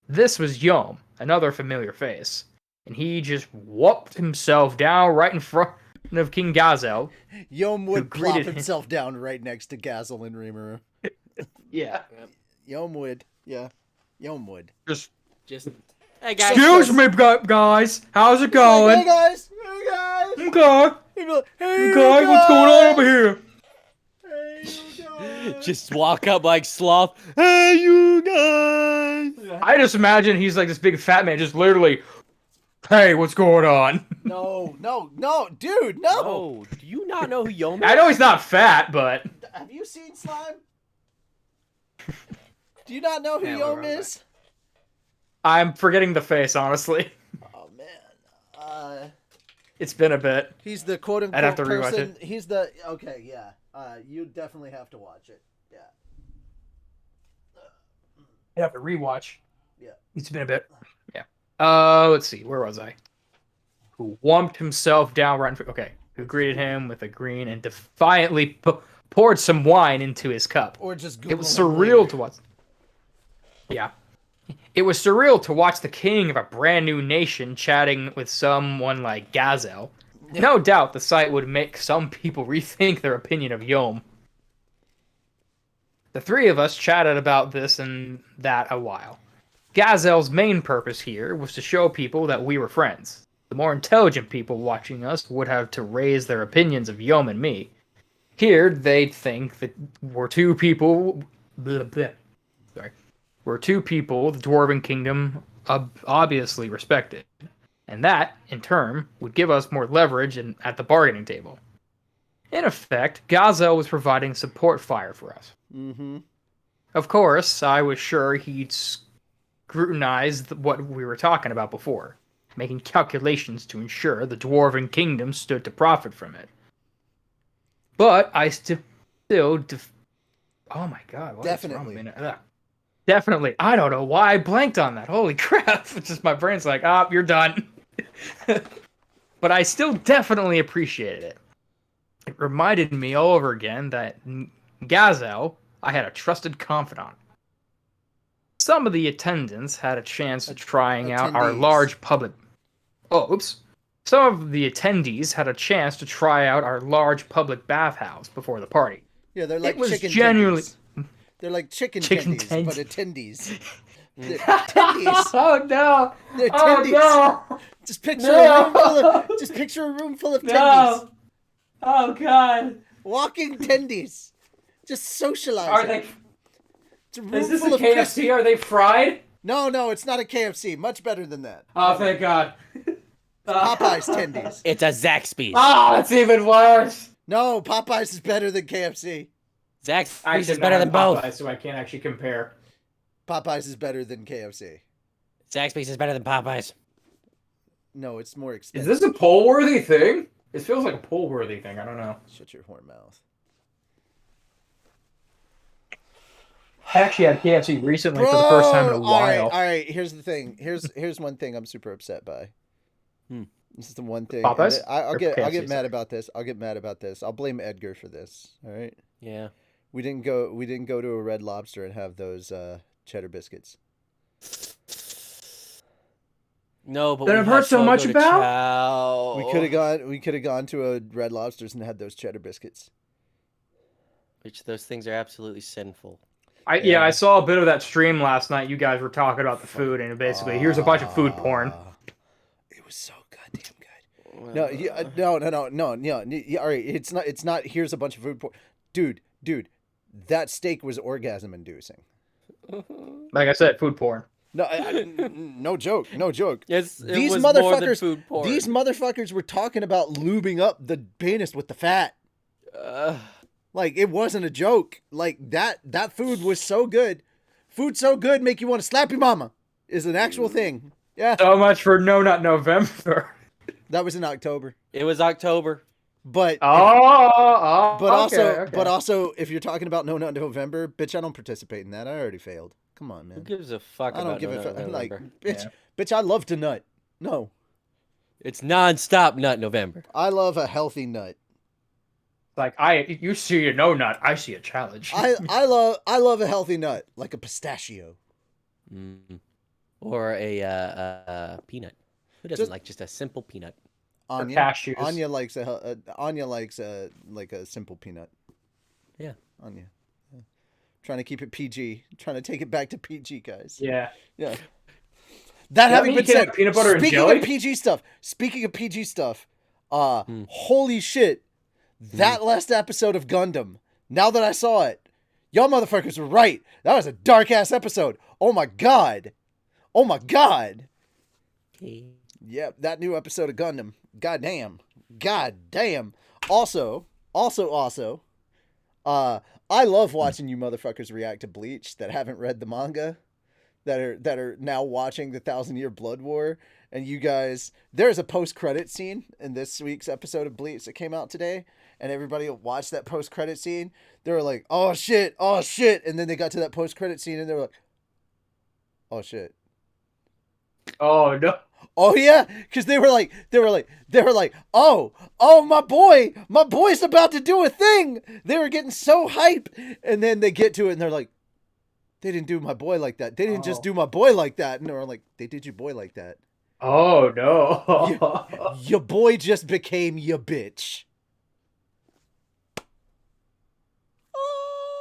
This was Yom, another familiar face. And he just whooped himself down right in front of King Gazel. Yom would plop himself down right next to Gazel and Rimuru. Yeah. Yom would. Yeah. Yom would. Just hey guys. Excuse me, guys. How's it going? Hey guys. Hey guys. Okay. Hey guys, what's going on over here? Hey you guys. Just walk up like sloth. Hey, you guys. I just imagine he's like this big fat man, just literally, hey, what's going on? No, dude, no. Oh, do you not know who Yom is? I know he's not fat, but... Have you seen Slime? Do you not know who Yom is? I'm forgetting the face, honestly. Oh, man. It's been a bit. He's the quote I'd have unquote to rewatch person. it. He's the okay, yeah. You definitely have to watch it. Yeah. I'd have to rewatch. Yeah. It's been a bit. Yeah. Let's see. Where was I? Who wumped himself down right in okay. Who greeted him with a green and defiantly poured some wine into his cup. Or just Google It was him surreal later. to watch. Yeah. It was surreal to watch the king of a brand new nation chatting with someone like Gazelle. Yeah. No doubt the sight would make some people rethink their opinion of Yom. The three of us chatted about this and that a while. Gazelle's main purpose here was to show people that we were friends. The more intelligent people watching us would have to raise their opinions of Yom and me. Here, they'd think that we're two people... Sorry. We're two people the Dwarven Kingdom obviously respected. And that, in turn, would give us more leverage at the bargaining table. In effect, Gazelle was providing support fire for us. Mm-hmm. Of course, I was sure he'd scrutinized what we were talking about before, making calculations to ensure the Dwarven Kingdom stood to profit from it. But I still... oh my god, what is wrong with me now? Definitely. I don't know why I blanked on that. Holy crap. It's just my brain's like, you're done. But I still definitely appreciated it. It reminded me all over again that Gazelle, I had a trusted confidant. Some of the attendants had a chance of trying out our large public... Some of the attendees had a chance to try out our large public bathhouse before the party. Yeah, they're like it was chicken genuinely... tendies. They're like chicken Chicken tendies, but tendies. attendees. They're tendies. Oh no! They're Oh tendies. no! Just picture No! a room full of tendies. No! Oh god! Walking tendies. Just socializing. Are they? It's a room Is this full a of KFC? Are they fried? No, it's not a KFC. Much better than that. Oh, thank God. Popeyes tendies. It's a Zaxby's. Oh, it's even worse. No, Popeyes is better than KFC. Zaxby's is better than both. Popeyes, so I can't actually compare. Popeyes is better than KFC. Zaxby's is better than Popeyes. No, it's more Is expensive. this a poll-worthy thing? It feels like a poll-worthy thing. I don't know. Shut your whore mouth. I actually had KFC recently for the first time in a while. All right. Here's the thing. Here's one thing I'm super upset by. This is the one thing. Popeyes? I'll Or get KFC, mad sorry. about this. I'll get mad about this. I'll blame Edgar for this. All right. Yeah. We didn't go to a Red Lobster and have those cheddar biscuits. No, but That we I've had heard so Fogo much de about? Chao. We could have gone to a Red Lobsters and had those cheddar biscuits. Which those things are absolutely sinful. I saw a bit of that stream last night. You guys were talking about the food, and basically, here's a bunch of food porn. It was so goddamn good. No. All right, it's not. Here's a bunch of food porn, dude. That steak was orgasm inducing. Like I said, food porn. No, no joke. Yes, These was more than motherfuckers. food porn. These motherfuckers were talking about lubing up the penis with the fat. Like it wasn't a joke. Like that food was so good. Food so good make you want to slap your mama is an actual thing. Yeah. So much for No Nut November. That was in October. It was October. But okay. also if you're talking about No Nut November, bitch, I don't participate in that. I already failed. Come on, man. Who gives a fuck I don't about give No a Nut fuck. Like November? bitch, I love to nut. No. It's non-stop Nut November. I love a healthy nut. Like you see a no nut, I see a challenge. I love a healthy nut, like a pistachio. Or a peanut. Who doesn't like just a simple peanut? Anya, cashews. Anya likes like a simple peanut. Yeah. Anya. Yeah. Trying to keep it PG. Trying to take it back to PG, guys. Yeah. Yeah. That having mean been you can't said, have peanut butter and speaking jelly? of PG stuff, holy shit, that last episode of Gundam, now that I saw it, y'all motherfuckers were right. That was a dark-ass episode. Oh my god. Yep, that new episode of Gundam. God damn. Also, I love watching you motherfuckers react to Bleach that haven't read the manga, that are now watching the 1,000-Year Blood War and you guys, there's a post-credit scene in this week's episode of Bleach that came out today, and everybody watched that post-credit scene. They were like, oh shit, and then they got to that post-credit scene and they were like, oh shit. Oh no. Oh yeah, because they were like, oh, my boy's about to do a thing. They were getting so hype, and then they get to it, and they're like, they didn't do my boy like that. They didn't just do my boy like that, and they were like, they did your boy like that. Oh no. Your boy just became your bitch.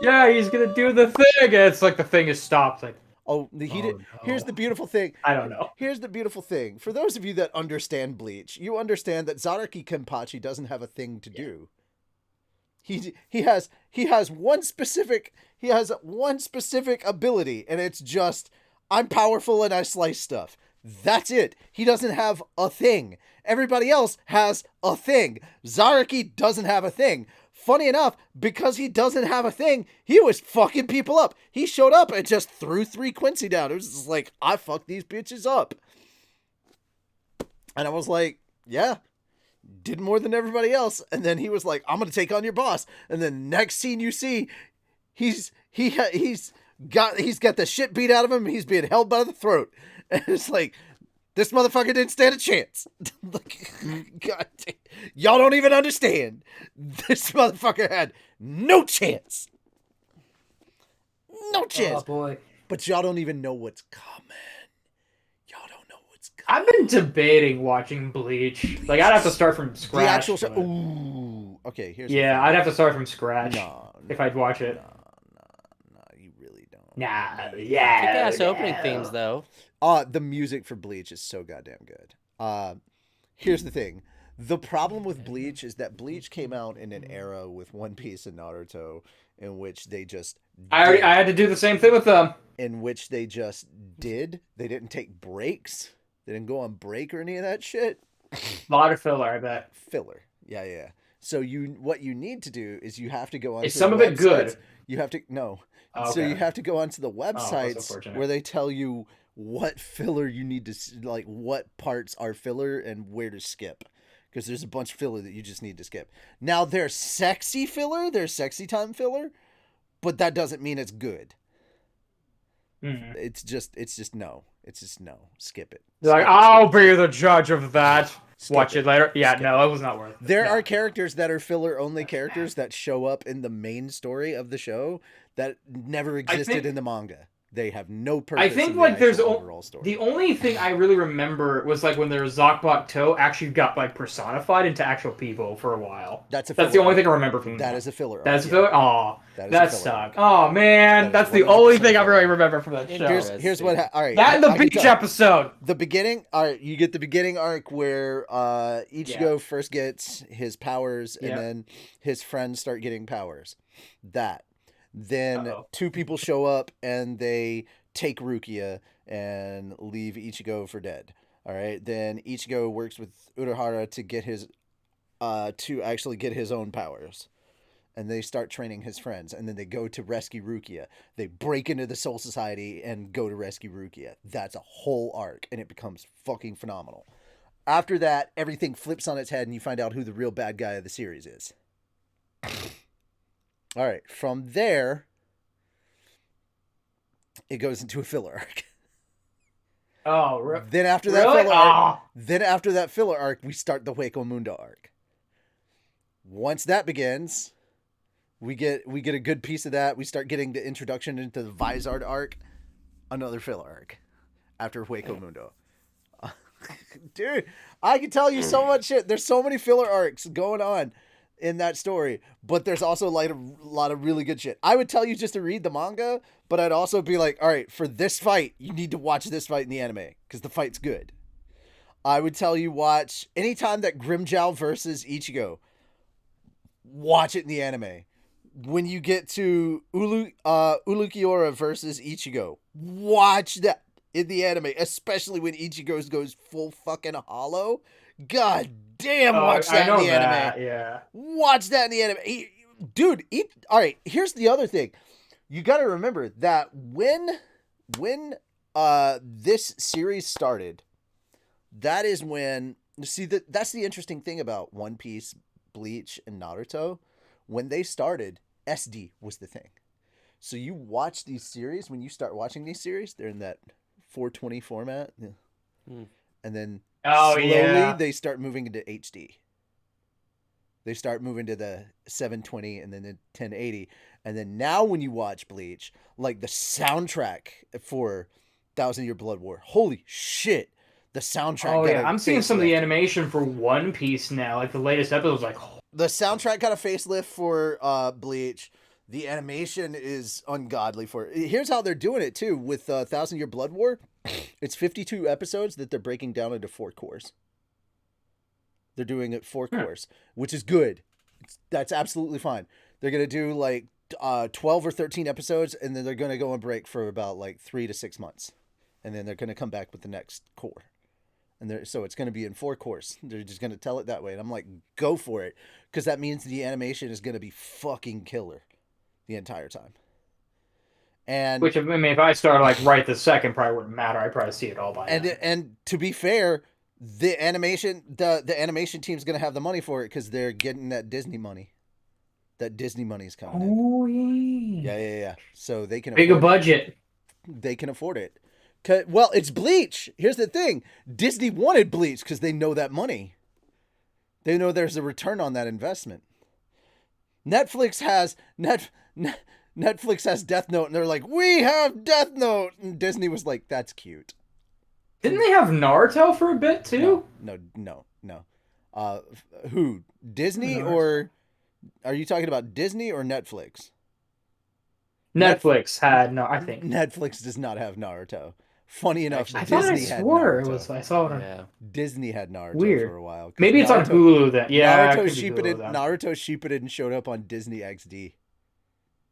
Yeah, he's gonna do the thing. And it's like the thing is stopped. Like, oh, he did. no. Here's the beautiful thing. I don't know. Here's the beautiful thing. For those of you that understand Bleach, you understand that Zaraki Kenpachi doesn't have a thing to do. He has one specific ability, and it's just, I'm powerful and I slice stuff. That's it. He doesn't have a thing. Everybody else has a thing. Zaraki doesn't have a thing. Funny enough, because he doesn't have a thing, he was fucking people up. He showed up and just threw 3 Quincy down. It was just like, I fucked these bitches up. And I was like, yeah, did more than everybody else. And then he was like, I'm going to take on your boss. And then next scene you see, he's got the shit beat out of him. He's being held by the throat. And it's like, this motherfucker didn't stand a chance. Like, God damn. Y'all don't even understand. This motherfucker had no chance. No chance. Oh boy. But y'all don't even know what's coming. Y'all don't know what's coming. I've been debating watching Bleach. Like, I'd have to start from scratch. The actual show. but- Ooh. Okay, here's the Yeah, thing. I'd have to start from scratch No, if I'd watch it. No, you really don't. Nah, yeah. Kick-ass opening themes, though. The music for Bleach is so goddamn good. Here's the thing. The problem with Bleach is that Bleach came out in an era with One Piece and Naruto in which they just I had to do the same thing with them. in which they just did. They didn't take breaks. They didn't go on break or any of that shit. A lot of filler, I bet. Filler. Yeah. So what you need to do is you have to go on. Is some of it good? You have to no. Oh, So okay. you have to go onto the websites unfortunate. where they tell you what filler you need to, like, what parts are filler and where to skip. Because there's a bunch of filler that you just need to skip. Now, there's sexy filler, there's sexy time filler, but that doesn't mean it's good. Mhm. It's just no. It's just no. Skip it. They're like, Skip it, I'll skip it. be the judge of that. Skip Watch it later. Yeah, Skip no, it was not worth it. There No. are characters that are filler-only characters that show up in the main story of the show that never existed think- in the manga. They have no purpose. I think in the like there's actual overall story. the only thing I really remember was like when their Zokbok Toe actually got like personified into actual people for a while. That's a That's the filler only arc. thing I remember from That is a filler. That's arc, a filler. Aw, That is a that filler sucked. arc. Oh man, That that's is the 100% only thing I filler really arc. remember from that show. Here's what. All right. That and the I can beach tell- episode. The beginning. All right. You get the beginning arc where Ichigo first gets his powers, and Yep. then his friends start getting powers. That. Then Uh-oh. 2 people show up and they take Rukia and leave Ichigo for dead. All right. Then Ichigo works with Urahara to get his to actually get his own powers. And they start training his friends, and then they go to rescue Rukia. They break into the Soul Society and go to rescue Rukia. That's a whole arc, and it becomes fucking phenomenal. After that, everything flips on its head, and you find out who the real bad guy of the series is. All right, from there, it goes into a filler arc. Oh, Then after that really? filler arc, Aw. then after that filler arc, we start the Hueco Mundo arc. Once that begins, we get a good piece of that. We start getting the introduction into the Vizard arc, another filler arc after Hueco Mundo. Dude, I can tell you so much shit. There's so many filler arcs going on in that story, but there's also like a lot of really good shit. I would tell you just to read the manga, but I'd also be like, all right, for this fight, you need to watch this fight in the anime because the fight's good. I would tell you watch anytime that Grimmjow versus Ichigo, watch it in the anime. When you get to Ulukiora versus Ichigo, watch that in the anime, especially when Ichigo goes full fucking hollow. God damn, watch that in the anime. Yeah. Watch that in the anime. Dude, all right, here's the other thing. You got to remember that when this series started, that is when see that's the interesting thing about One Piece, Bleach, and Naruto. When they started, SD was the thing. So you watch these series, when you start watching these series, they're in that 420 format. Hmm. And then Oh, slowly yeah. they start moving into HD. They start moving to the 720 and then the 1080. And then now when you watch Bleach, like the soundtrack for Thousand Year Blood War, holy shit. The soundtrack Oh got yeah, a I'm seeing some of the facelift. animation for One Piece now. Like the latest episode was like, The soundtrack got a facelift for Bleach. The animation is ungodly for it. Here's how they're doing it too with Thousand Year Blood War. It's 52 episodes that they're breaking down into 4 cores. They're doing it 4 cores, which is good. That's absolutely fine. They're gonna do like 12 or 13 episodes, and then they're gonna go on break for about like 3 to 6 months, and then they're gonna come back with the next core. And so it's going to be in 4 cores. They're just going to tell it that way. And I'm like, go for it. Because that means the animation is going to be fucking killer the entire time. And which I mean, if I started like right this second, probably wouldn't matter. I'd probably see it all by now. and to be fair, the animation team's going to have the money for it because they're getting that Disney money. That Disney money's coming in. Oh yeah. Yeah. So they can Bigger afford budget. it. They can afford it. Well, it's Bleach. Here's the thing. Disney wanted Bleach because they know that money. They know there's a return on that investment. Netflix has Death Note, and they're like, we have Death Note, and Disney was like, that's cute. Didn't they have Naruto for a bit too? No. Who? Disney Naruto. or are you talking about Disney or Netflix? Netflix had no. I think Netflix does not have Naruto. Funny enough, Actually, I thought I Disney had swore it Naruto. was. I saw it. On... Yeah. Disney had Naruto Weird. for a while. 'Cause Maybe it's on Hulu then. Yeah, it Naruto could be Hulu then. Shippuden showed up on Disney XD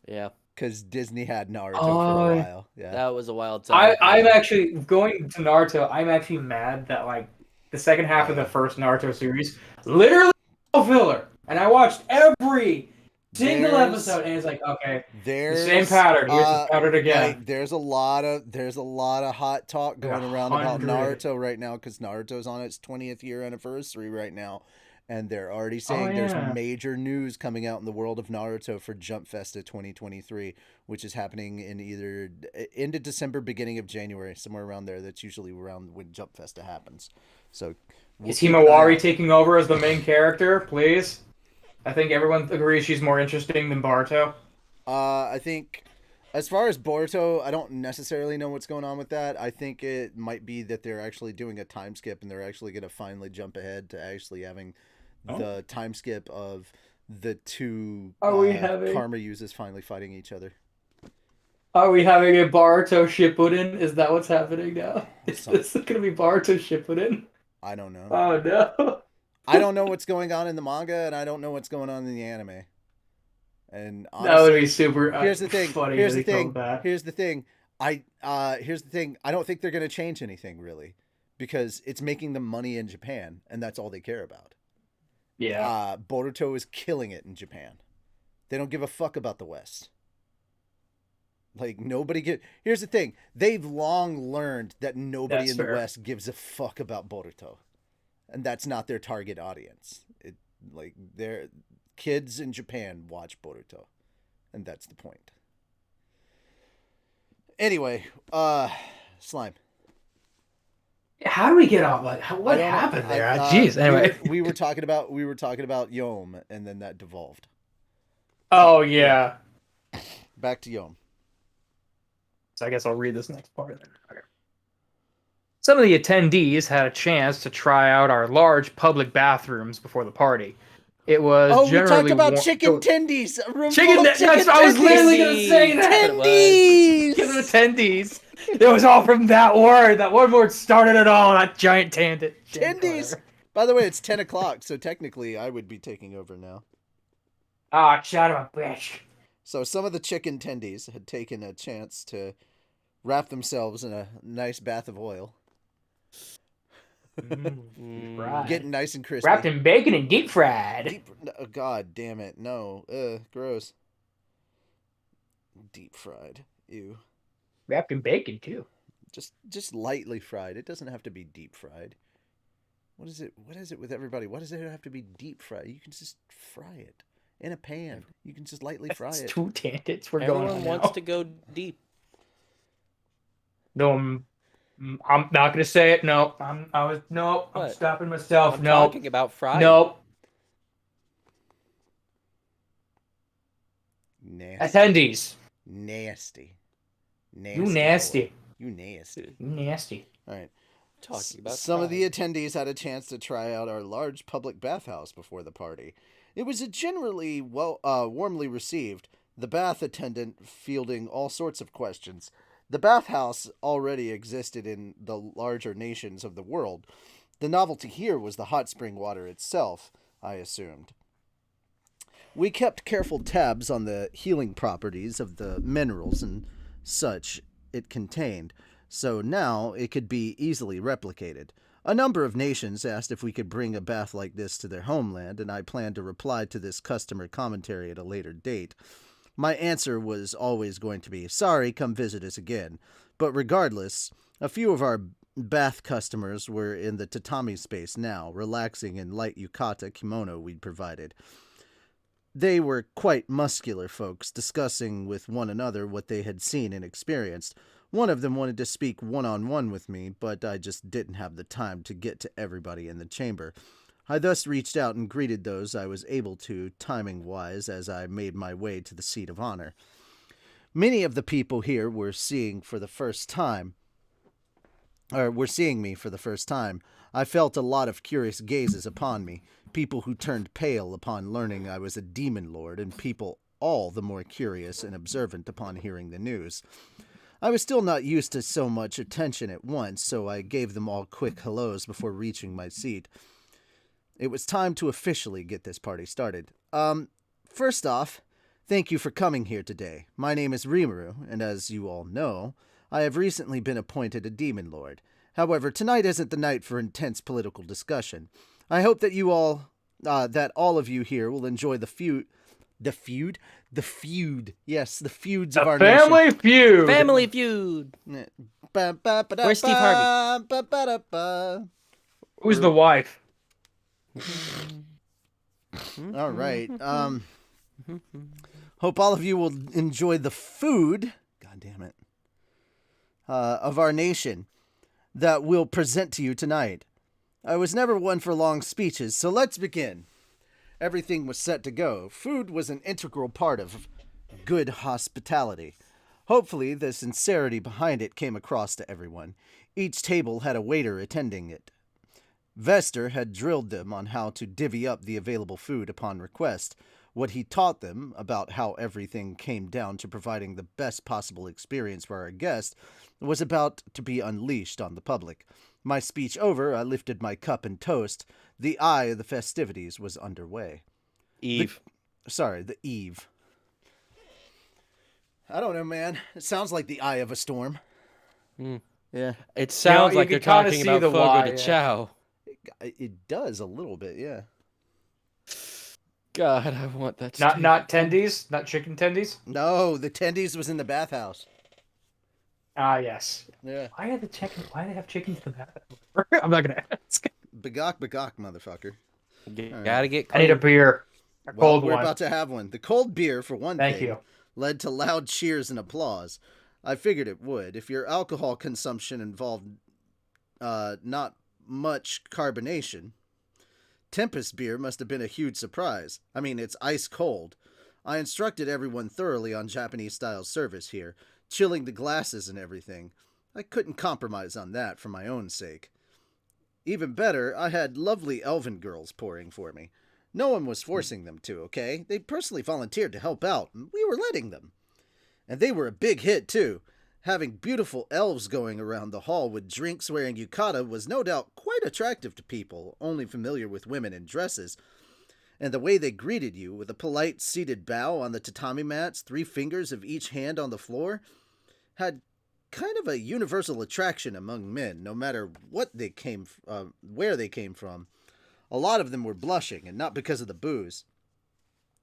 Yeah. because Disney had Naruto Oh, for a while. Yeah. That was a wild time. I'm actually going to Naruto. I'm actually mad that like the second half of the first Naruto series literally no filler, and I watched every single There's- episode, and it's like okay, There's the same pattern. Here's the pattern again. like, there's a lot of hot talk going around about 100. Naruto right now because Naruto's on its 20th year anniversary right now, and they're already saying yeah. there's major news coming out in the world of Naruto for Jump Festa 2023, which is happening in either end of December, beginning of January, somewhere around there. That's usually around when Jump Festa happens. So Is keep an eye Himawari out. taking over as the main character, please? I think everyone agrees she's more interesting than Baruto. I think as far as Boruto, I don't necessarily know what's going on with that. I think it might be that they're actually doing a time skip and they're actually going to finally jump ahead to actually having the time skip of the two Karma uses finally fighting each other. Are we having a Baruto Shippuden? Is that what's happening now? Is this going to be Baruto Shippuden? I don't know. Oh no. I don't know what's going on in the manga, and I don't know what's going on in the anime. And honestly, That would be super. Here's the thing. Funny Here's that the he thing. called that. Here's the thing. Here's the thing. I don't think they're going to change anything really, because it's making them money in Japan, and that's all they care about. Yeah. Boruto is killing it in Japan. They don't give a fuck about the West. Like Here's the thing. They've long learned that nobody in the West gives a fuck about Boruto, and that's not their target audience. Their kids in Japan watch Boruto, and that's the point. Anyway, Slime. How do we get off? Like, what happened there? Jeez. Anyway, we were talking about Yom, and then that devolved. Oh yeah. Back to Yom. So I guess I'll read this next part. Okay. Some of the attendees had a chance to try out our large public bathrooms before the party. It was we talked about chicken chicken tendies. I was literally going to say that. Tendies. Give it attendees. It was all from that word. That one word started it all. That giant tangent. Tendies. By the way, it's 10 o'clock, so technically I would be taking over now. Ah, shut up, bitch. So some of the chicken tendies had taken a chance to wrap themselves in a nice bath of oil. Getting nice and crispy. Wrapped in bacon and deep fried. Oh, God damn it. No. Gross. Deep fried. Ew. Wrapped in bacon, too. Just lightly fried. It doesn't have to be deep fried. What is it? What is it with everybody? Why does it have to be deep fried? You can just fry it in a pan. You can just lightly fry It's it. two tangents we're going Everyone on wants now. to go deep. No, I'm not gonna say it. No, I'm What? stopping myself. I'm No, talking about frying. no. Nasty. Attendees, Nasty. you nasty. Boy. You nasty. You nasty. All right. Talking about Some of the frying. attendees had a chance to try out our large public bathhouse before the party. It was generally warmly received, the bath attendant fielding all sorts of questions. The bathhouse already existed in the larger nations of the world. The novelty here was the hot spring water itself, I assumed. We kept careful tabs on the healing properties of the minerals and such it contained, so now it could be easily replicated. A number of nations asked if we could bring a bath like this to their homeland, and I planned to reply to this customer commentary at a later date. My answer was always going to be, sorry, come visit us again. But regardless, a few of our bath customers were in the tatami space now, relaxing in light yukata kimono we'd provided. They were quite muscular folks, discussing with one another what they had seen and experienced. One of them wanted to speak one-on-one with me, but I just didn't have the time to get to everybody in the chamber. I thus reached out and greeted those I was able to, timing-wise, as I made my way to the seat of honor. Many of the people here were seeing me for the first time. I felt a lot of curious gazes upon me, people who turned pale upon learning I was a demon lord, and people all the more curious and observant upon hearing the news. I was still not used to so much attention at once, so I gave them all quick hellos before reaching my seat. It was time to officially get this party started. First off, thank you for coming here today. My name is Rimuru, and as you all know, I have recently been appointed a demon lord. However, tonight isn't the night for intense political discussion. I hope that all of you here will enjoy the feud. Yes, the feuds of our Family nation. feud. Family Feud. Where's Steve Harvey? Who's the wife? All right. Hope all of you will enjoy the food. God damn it. Of our nation that we'll present to you tonight. I was never one for long speeches, so let's begin. Everything was set to go. Food was an integral part of good hospitality. Hopefully, the sincerity behind it came across to everyone. Each table had a waiter attending it. Vester had drilled them on how to divvy up the available food upon request. What he taught them about how everything came down to providing the best possible experience for our guests was about to be unleashed on the public. My speech over, I lifted my cup and toast. The eye of the festivities was underway. Eve. The eve. I don't know, man. It sounds like the eye of a storm. Yeah. It sounds you like can they're kinda talking see about the Fogo why, de yeah. Chao. It does a little bit, yeah. God, I want that Not tendies, not chicken tendies. No, the tendies was in the bathhouse. Ah, yes. Yeah. Why do they have chickens in the bathroom? I'm not gonna ask. Bagok, motherfucker. Gotta get I need a clean. beer, a Well, cold we're one. about to have one. The cold beer, for one Thank thing, you. led to loud cheers and applause. I figured it would. If your alcohol consumption involved not much carbonation, Tempest beer must have been a huge surprise. I mean, it's ice cold. I instructed everyone thoroughly on Japanese-style service here, chilling the glasses and everything. I couldn't compromise on that for my own sake. Even better, I had lovely elven girls pouring for me. No one was forcing them to, okay? They personally volunteered to help out, and we were letting them. And they were a big hit, too. Having beautiful elves going around the hall with drinks wearing yukata was no doubt quite attractive to people only familiar with women in dresses. And the way they greeted you, with a polite seated bow on the tatami mats, 3 fingers of each hand on the floor, had kind of a universal attraction among men, no matter where they came from. A lot of them were blushing, and not because of the booze.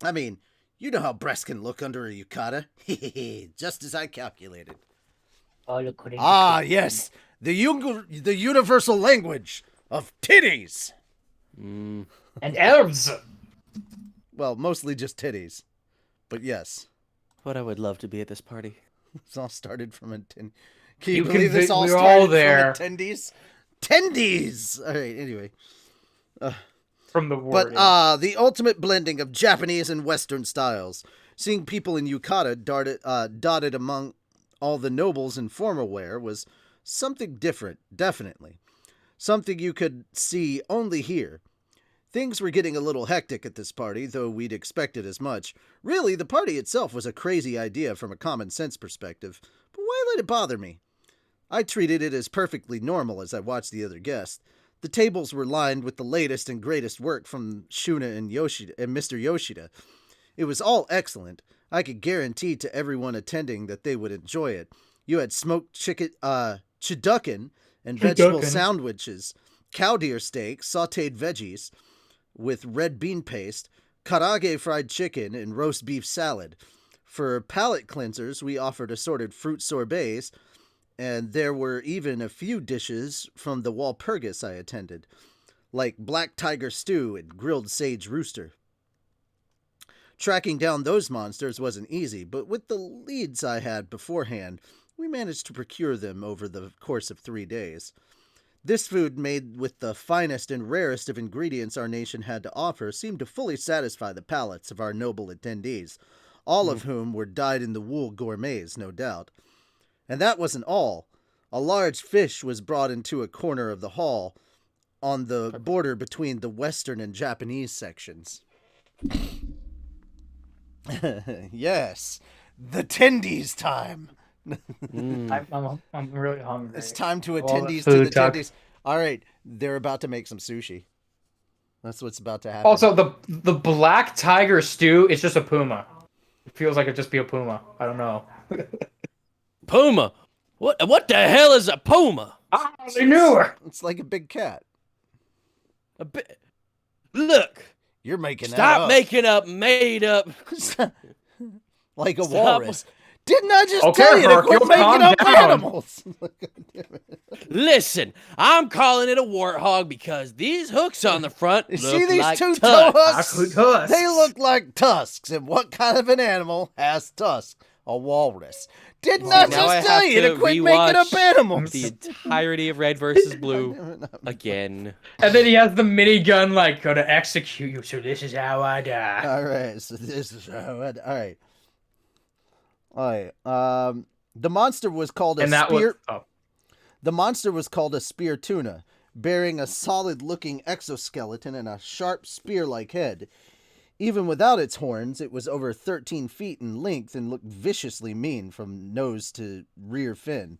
I mean, you know how breasts can look under a yukata. Just as I calculated. Ah, yes, the universal language. of titties. Mm. And elves. Well, mostly just titties. But yes, What I would love to be at this party. this all started from a tin. Can you, You believe this all we're started all from there. attendees? Tendies! Alright, anyway. From the word. The ultimate blending of Japanese and Western styles. Seeing people in yukata dotted among all the nobles in formal wear was something different, definitely. Something you could see only here. Things were getting a little hectic at this party, though we'd expected as much. Really, the party itself was a crazy idea from a common sense perspective, but why let it bother me? I treated it as perfectly normal as I watched the other guests. The tables were lined with the latest and greatest work from Shuna and Mr. Yoshida. It was all excellent. I could guarantee to everyone attending that they would enjoy it. You had smoked chiducken and vegetable sandwiches, cow deer steak, sautéed veggies with red bean paste, karage fried chicken, and roast beef salad. For palate cleansers, we offered assorted fruit sorbets, and there were even a few dishes from the Walpurgis I attended, like black tiger stew and grilled sage rooster. Tracking down those monsters wasn't easy, but with the leads I had beforehand, we managed to procure them over the course of 3 days. This food, made with the finest and rarest of ingredients our nation had to offer, seemed to fully satisfy the palates of our noble attendees, all of whom were dyed-in-the-wool gourmets, no doubt. And that wasn't all. A large fish was brought into a corner of the hall, on the border between the Western and Japanese sections. Yes, the tendies time. I'm really hungry. It's time to All attendees the to food the talk. tendies. All right, they're about to make some sushi. That's what's about to happen. Also, the black tiger stew is just a puma. It feels like it'd just be a puma. I don't know. Puma. What the hell is a puma? I knew her. It's like a big cat. Look. You're making that Stop up. making up made up. Like a Stop. walrus. Didn't I just Okay, tell you to Hercule, quit making calm up down. animals? Listen, I'm calling it a warthog because these hooks on the front look See these like two toe tusks. husks? They look like tusks. And what kind of an animal has tusks? A walrus. Didn't I now I just tell have you to to quit making up rewatch animals? The entirety of Red versus Blue again. And then he has the minigun, like, gonna execute you, so this is how I die. All right, so this is all right. The monster was called a And that spear. was... Oh. The monster was called a spear tuna, bearing a solid-looking exoskeleton and a sharp spear-like head. Even without its horns, it was over 13 feet in length and looked viciously mean from nose to rear fin.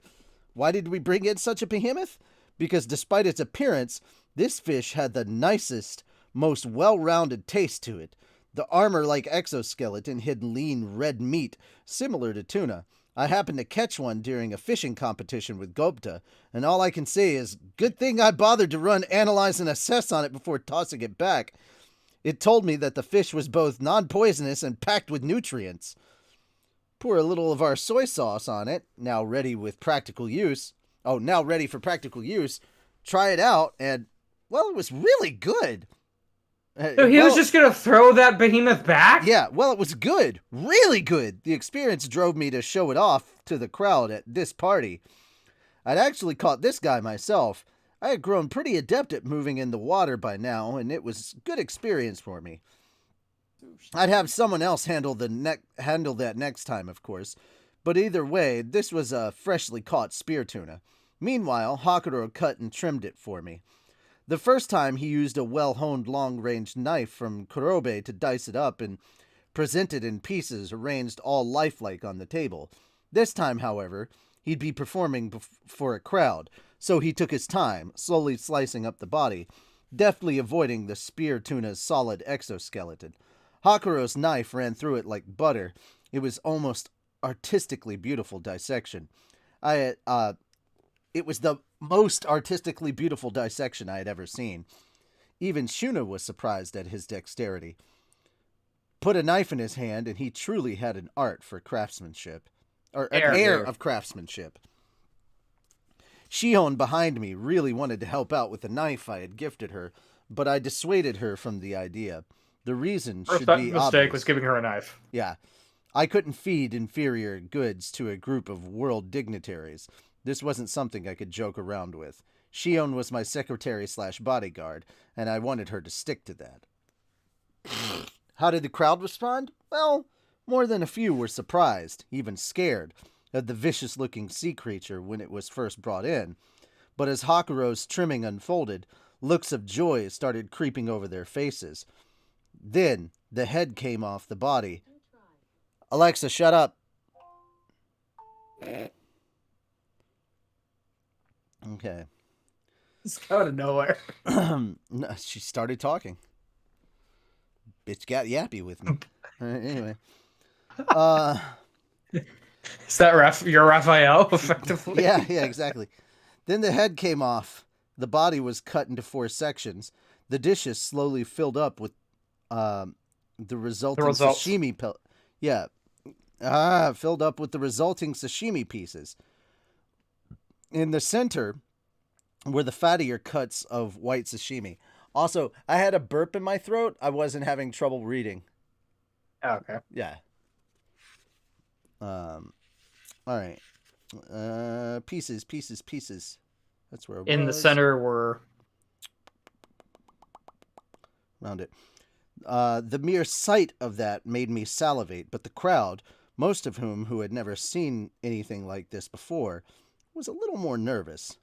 Why did we bring in such a behemoth? Because despite its appearance, this fish had the nicest, most well-rounded taste to it. The armor-like exoskeleton hid lean red meat, similar to tuna. I happened to catch one during a fishing competition with Gopta, and all I can say is, good thing I bothered to run analyze and assess on it before tossing it back. It told me that the fish was both non-poisonous and packed with nutrients. Pour a little of our soy sauce on it, now ready for practical use. Try it out, and, well, it was really good. So he was just gonna throw that behemoth back? Yeah, well, it was good. Really good. The experience drove me to show it off to the crowd at this party. I'd actually caught this guy myself. I had grown pretty adept at moving in the water by now, and it was good experience for me. I'd have someone else handle that next time, of course. But either way, this was a freshly caught spear tuna. Meanwhile, Hakuro cut and trimmed it for me. The first time he used a well-honed long-range knife from Kurobe to dice it up and present it in pieces arranged all lifelike on the table. This time, however, he'd be performing for a crowd, so he took his time, slowly slicing up the body, deftly avoiding the spear tuna's solid exoskeleton. Hakuro's knife ran through it like butter. It was almost artistically beautiful dissection. It was the most artistically beautiful dissection I had ever seen. Even Shuna was surprised at his dexterity. Put a knife in his hand, and he truly had an art for craftsmanship. Or an air of craftsmanship. Shion behind me really wanted to help out with the knife I had gifted her, but I dissuaded her from the idea. The reason First should be mistake obvious. was giving her a knife. Yeah. I couldn't feed inferior goods to a group of world dignitaries. This wasn't something I could joke around with. Shion was my secretary/bodyguard, and I wanted her to stick to that. How did the crowd respond? Well, more than a few were surprised, even scared, of the vicious-looking sea creature when it was first brought in. But as Hakuro's trimming unfolded, looks of joy started creeping over their faces. Then, the head came off the body. Alexa, shut up. Okay. It's out of nowhere. No, she started talking. Bitch got yappy with me. Anyway. Is that your Raphael, effectively? Yeah, exactly. Then the head came off. The body was cut into 4 sections. The dishes slowly filled up with the resulting sashimi filled up with the resulting sashimi pieces. In the center were the fattier cuts of white sashimi. Also, I had a burp in my throat. I wasn't having trouble reading. Okay. Yeah. All right. Pieces. That's where it was. In the center were... Around it. The mere sight of that made me salivate, but the crowd, most of whom who had never seen anything like this before, was a little more nervous.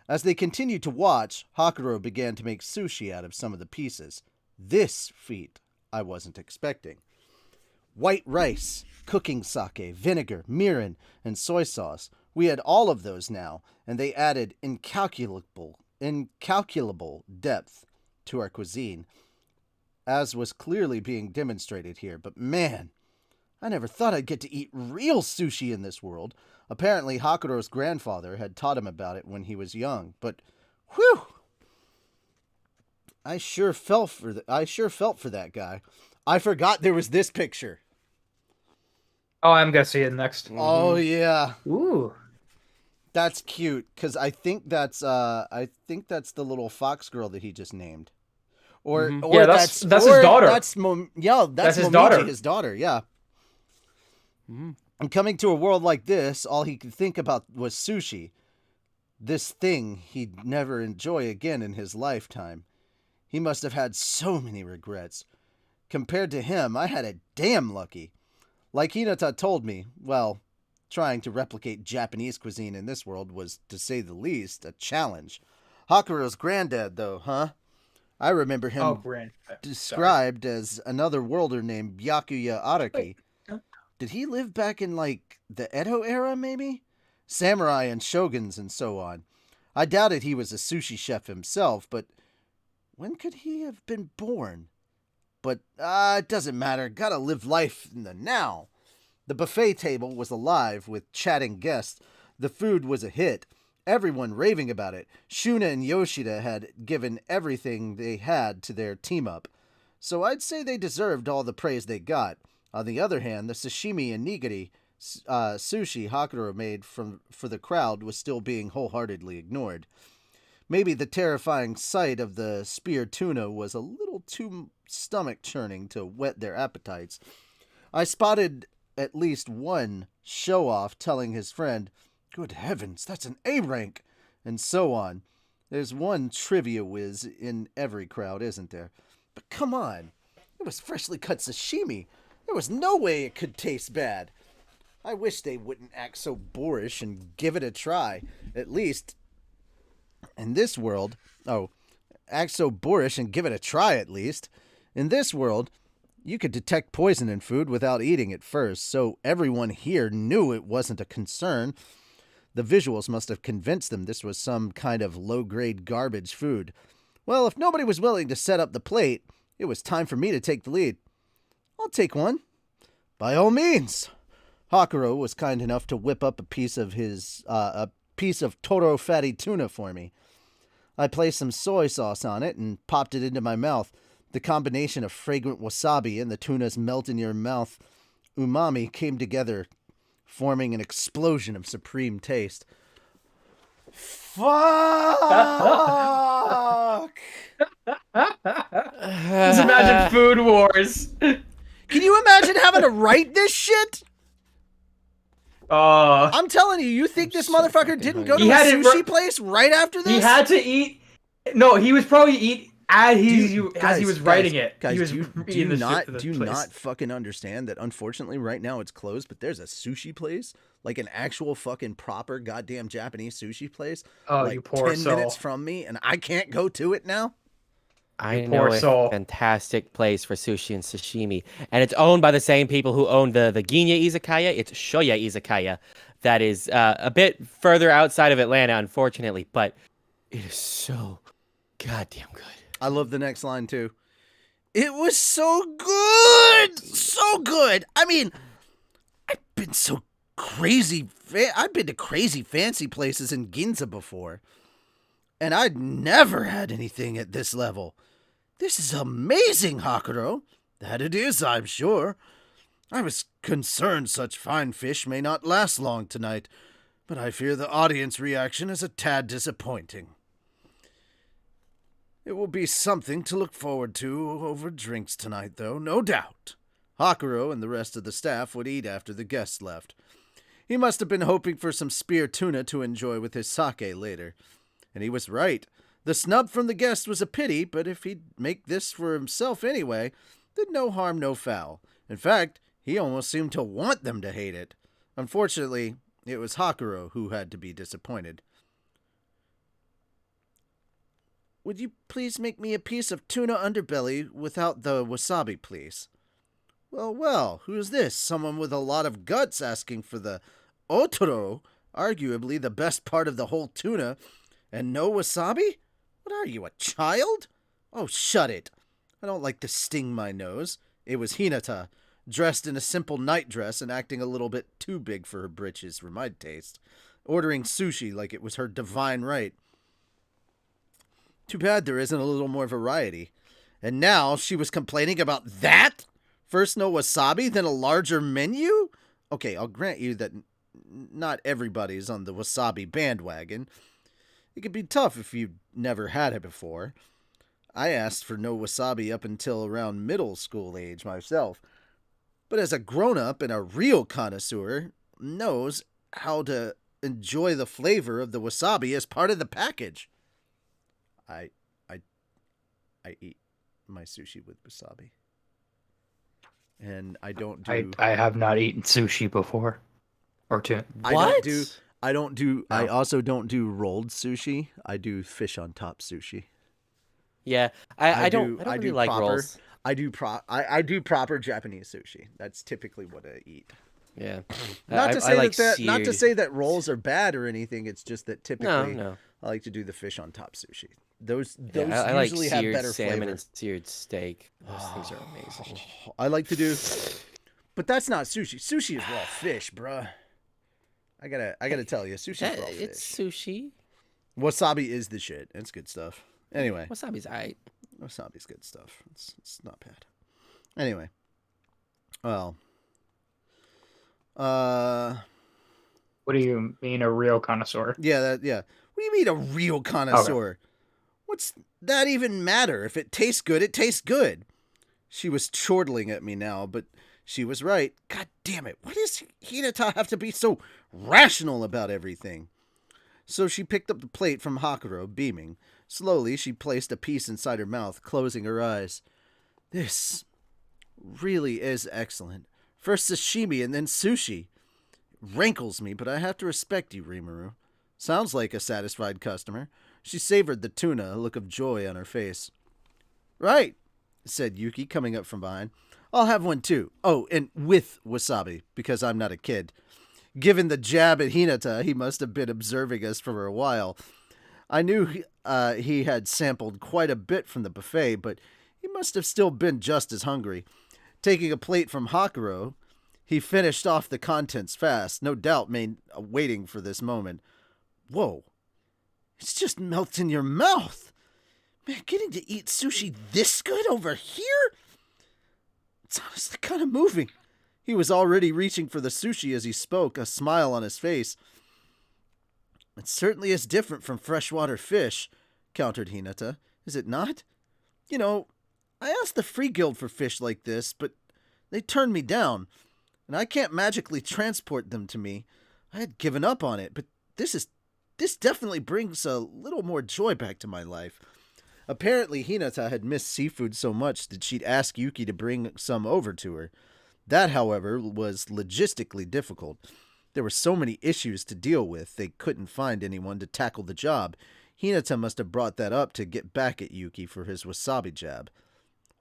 As they continued to watch, Hakuro began to make sushi out of some of the pieces. This feat I wasn't expecting. White rice, cooking sake, vinegar, mirin, and soy sauce. We had all of those now, and they added incalculable depth to our cuisine, as was clearly being demonstrated here. But man, I never thought I'd get to eat real sushi in this world. Apparently, Hakuro's grandfather had taught him about it when he was young. But, whew! I sure felt for that guy. I forgot there was this picture. Oh, I'm gonna see it next. Oh yeah, Ooh. that's cute. Cause I think that's the little fox girl that he just named. Or Yeah, that's his daughter. That's his Momiji, daughter. His daughter. Yeah. Mm-hmm. And coming to a world like this, all he could think about was sushi. This thing he'd never enjoy again in his lifetime. He must have had so many regrets. Compared to him, I had it damn lucky. Like Hinata told me, well, trying to replicate Japanese cuisine in this world was, to say the least, a challenge. Hakuro's granddad, though, huh? I remember him described as another worlder named Byakuya Araki. Did he live back in, like, the Edo era, maybe? Samurai and shoguns and so on. I doubted he was a sushi chef himself, but when could he have been born? But, it doesn't matter. Gotta live life in the now. The buffet table was alive with chatting guests. The food was a hit. Everyone raving about it. Shuna and Yoshida had given everything they had to their team-up. So I'd say they deserved all the praise they got. On the other hand, the sashimi and nigiri sushi Hakuro made for the crowd was still being wholeheartedly ignored. Maybe the terrifying sight of the spear tuna was a little too stomach-churning to whet their appetites. I spotted at least one show-off telling his friend, "Good heavens, that's an A rank," and so on. There's one trivia whiz in every crowd, isn't there? But come on, it was freshly cut sashimi. There was no way it could taste bad. I wish they wouldn't act so boorish and give it a try. At least, in this world... act so boorish and give it a try, at least. In this world, you could detect poison in food without eating it first, so everyone here knew it wasn't a concern. The visuals must have convinced them this was some kind of low-grade garbage food. Well, if nobody was willing to set up the plate, it was time for me to take the lead. I'll take one. By all means. Hakuro was kind enough to whip up a piece of Toro fatty tuna for me. I placed some soy sauce on it and popped it into my mouth. The combination of fragrant wasabi and the tuna's melt-in-your-mouth umami came together, forming an explosion of supreme taste. Fuck! Just imagine food wars. Can you imagine having to write this shit? I'm telling you, you think this motherfucker didn't go to a sushi place right after this? He had to eat. No, he was probably eat as he was writing it. Guys, He was do eating the shit for do this you place. not fucking understand that unfortunately right now it's closed, but there's a sushi place, like an actual fucking proper goddamn Japanese sushi place, Oh, like you poor 10 soul. minutes from me, and I can't go to it now? I You know poor a soul. fantastic place for sushi and sashimi, and it's owned by the same people who own the Ginya Izakaya. It's Shoya Izakaya, that is a bit further outside of Atlanta, unfortunately, but it is so goddamn good. I love the next line too. It was so good, so good. I mean, I've been to crazy fancy places in Ginza before, and I'd never had anything at this level. This is amazing, Hakuro. That it is, I'm sure. I was concerned such fine fish may not last long tonight, but I fear the audience reaction is a tad disappointing. It will be something to look forward to over drinks tonight, though, no doubt. Hakuro and the rest of the staff would eat after the guests left. He must have been hoping for some spear tuna to enjoy with his sake later. And he was right. The snub from the guest was a pity, but if he'd make this for himself anyway, then no harm, no foul. In fact, he almost seemed to want them to hate it. Unfortunately, it was Hakuro who had to be disappointed. Would you please make me a piece of tuna underbelly without the wasabi, please? Well, who's this? Someone with a lot of guts asking for the otoro, arguably the best part of the whole tuna, and no wasabi? What are you, a child? Oh, shut it. I don't like to sting my nose. It was Hinata, dressed in a simple nightdress and acting a little bit too big for her britches for my taste, ordering sushi like it was her divine right. Too bad there isn't a little more variety. And now she was complaining about that? First no wasabi, then a larger menu? Okay, I'll grant you that not everybody's on the wasabi bandwagon. It could be tough if you've never had it before. I asked for no wasabi up until around middle school age myself. But as a grown-up and a real connoisseur, knows how to enjoy the flavor of the wasabi as part of the package. I eat my sushi with wasabi. And I don't do... I have not eaten sushi before. Or two. What? I also don't do rolled sushi. I do fish on top sushi. Yeah, I don't really like proper, rolls. I do proper Japanese sushi. That's typically what I eat. Yeah. Not to say like not to say that rolls are bad or anything. It's just that typically No. I like to do the fish on top sushi. Those I like usually have seared better salmon flavor. and seared steak. Those things are amazing. I like to do, but that's not sushi. Sushi is raw fish, bruh. I gotta tell you, sushi is raw fish. It's sushi. Wasabi is the shit. It's good stuff. Anyway, Wasabi's alright. wasabi's good stuff. It's not bad. Anyway, well, What do you mean, a real connoisseur? yeah. What do you mean a real connoisseur? What's that even matter? If it tastes good, it tastes good. She was chortling at me now, but she was right. God damn it. Why does Hinata have to be so rational about everything? So she picked up the plate from Hakuro, beaming. Slowly, she placed a piece inside her mouth, closing her eyes. This really is excellent. First sashimi and then sushi. Rankles me, but I have to respect you, Rimuru. Sounds like a satisfied customer. She savored the tuna, a look of joy on her face. Right, said Yuki, coming up from behind. I'll have one too. Oh, and with wasabi, because I'm not a kid. Given the jab at Hinata, he must have been observing us for a while. I knew he had sampled quite a bit from the buffet, but he must have still been just as hungry. Taking a plate from Hakuro, he finished off the contents fast, no doubt waiting for this moment. Whoa. It's just melts in your mouth. Man, getting to eat sushi this good over here? It's honestly kind of moving. He was already reaching for the sushi as he spoke, a smile on his face. It certainly is different from freshwater fish, countered Hinata. Is it not? You know, I asked the Free Guild for fish like this, but they turned me down, and I can't magically transport them to me. I had given up on it, but this definitely brings a little more joy back to my life. Apparently, Hinata had missed seafood so much that she'd ask Yuki to bring some over to her. That, however, was logistically difficult. There were so many issues to deal with, they couldn't find anyone to tackle the job. Hinata must have brought that up to get back at Yuki for his wasabi jab.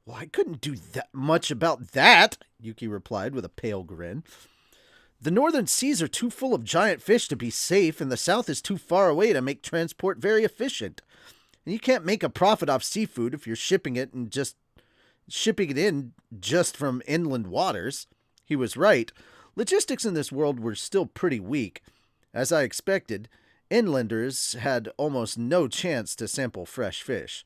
Well, I couldn't do that much about that, Yuki replied with a pale grin. The northern seas are too full of giant fish to be safe, and the south is too far away to make transport very efficient. And you can't make a profit off seafood if you're shipping it in just from inland waters. He was right. Logistics in this world were still pretty weak. As I expected, inlanders had almost no chance to sample fresh fish.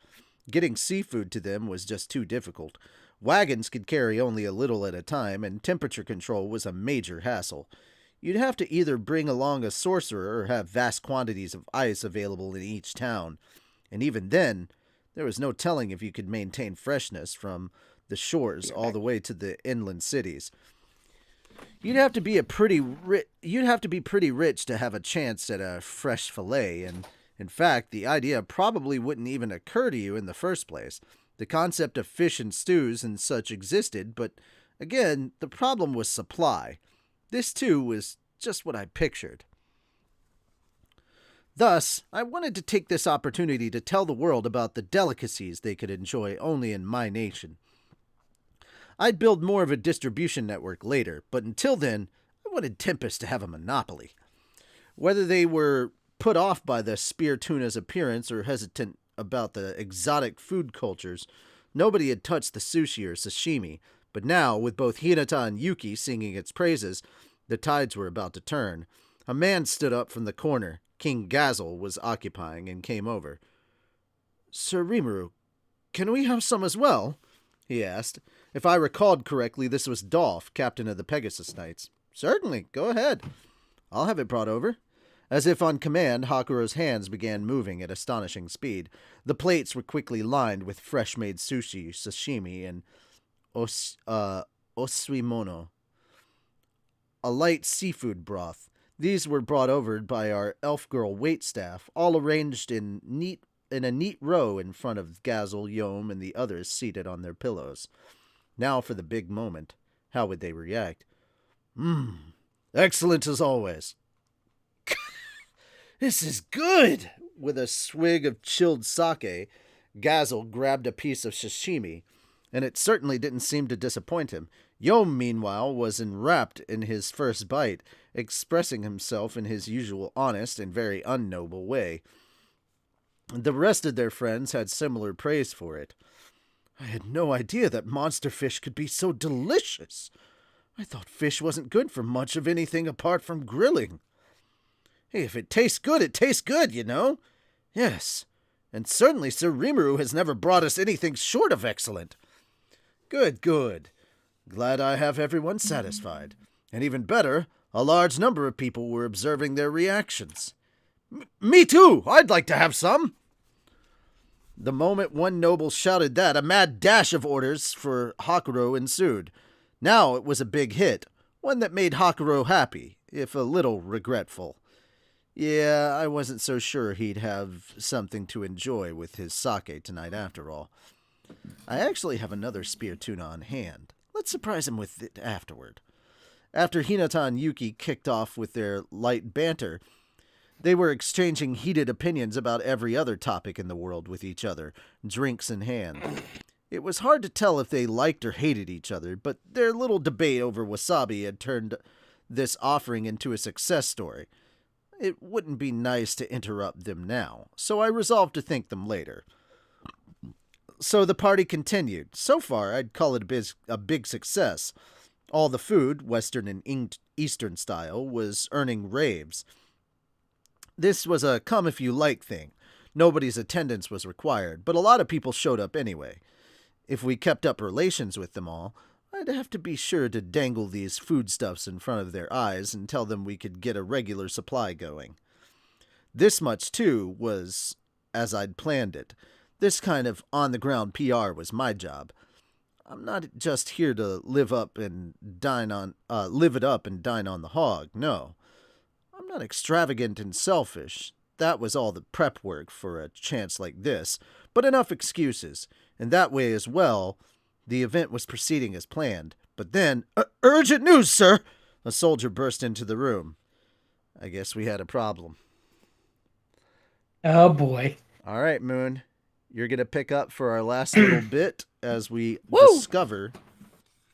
Getting seafood to them was just too difficult. Wagons could carry only a little at a time, and temperature control was a major hassle. You'd have to either bring along a sorcerer or have vast quantities of ice available in each town. And even then, there was no telling if you could maintain freshness from the shores all the way to the inland cities. You'd have to be pretty rich to have a chance at a fresh fillet, and in fact, the idea probably wouldn't even occur to you in the first place. The concept of fish and stews and such existed, but again, the problem was supply. This, too, was just what I pictured. Thus, I wanted to take this opportunity to tell the world about the delicacies they could enjoy only in my nation. I'd build more of a distribution network later, but until then, I wanted Tempest to have a monopoly. Whether they were put off by the spear tuna's appearance or hesitant about the exotic food cultures, nobody had touched the sushi or sashimi, but now, with both Hinata and Yuki singing its praises, the tides were about to turn. A man stood up from the corner King Gazel was occupying and came over. Sir Rimuru, can we have some as well? He asked. If I recalled correctly, this was Dolph, captain of the Pegasus Knights. Certainly, go ahead. I'll have it brought over. As if on command, Hakuro's hands began moving at astonishing speed. The plates were quickly lined with fresh-made sushi, sashimi, and osuimono, a light seafood broth. These were brought over by our elf girl waitstaff, all arranged in a neat row in front of Gazel, Yom, and the others seated on their pillows. Now for the big moment. How would they react? Excellent as always. This is good! With a swig of chilled sake, Gazel grabbed a piece of sashimi, and it certainly didn't seem to disappoint him. Yom, meanwhile, was enwrapped in his first bite, expressing himself in his usual honest and very unnoble way. The rest of their friends had similar praise for it. I had no idea that monster fish could be so delicious. I thought fish wasn't good for much of anything apart from grilling. Hey, if it tastes good, you know. Yes, and certainly Sir Rimuru has never brought us anything short of excellent. Good. Glad I have everyone satisfied. And even better, a large number of people were observing their reactions. Me too! I'd like to have some! The moment one noble shouted that, a mad dash of orders for Hakuro ensued. Now it was a big hit, one that made Hakuro happy, if a little regretful. Yeah, I wasn't so sure he'd have something to enjoy with his sake tonight after all. I actually have another spear tuna on hand. Let's surprise him with it afterward. After Hinata and Yuki kicked off with their light banter, they were exchanging heated opinions about every other topic in the world with each other, drinks in hand. It was hard to tell if they liked or hated each other, but their little debate over wasabi had turned this offering into a success story. It wouldn't be nice to interrupt them now, so I resolved to thank them later. So the party continued. So far, I'd call it a big success. All the food, Western and Eastern style, was earning raves. This was a come-if-you-like thing. Nobody's attendance was required, but a lot of people showed up anyway. If we kept up relations with them all, I'd have to be sure to dangle these foodstuffs in front of their eyes and tell them we could get a regular supply going. This much, too, was as I'd planned it. This kind of on-the-ground PR was my job. I'm not just here to live it up and dine on the hog. No, I'm not extravagant and selfish. That was all the prep work for a chance like this, but enough excuses. And that way as well, the event was proceeding as planned. But then, urgent news, sir! A soldier burst into the room. I guess we had a problem. Oh boy. All right, Moon. You're going to pick up for our last little bit as we discover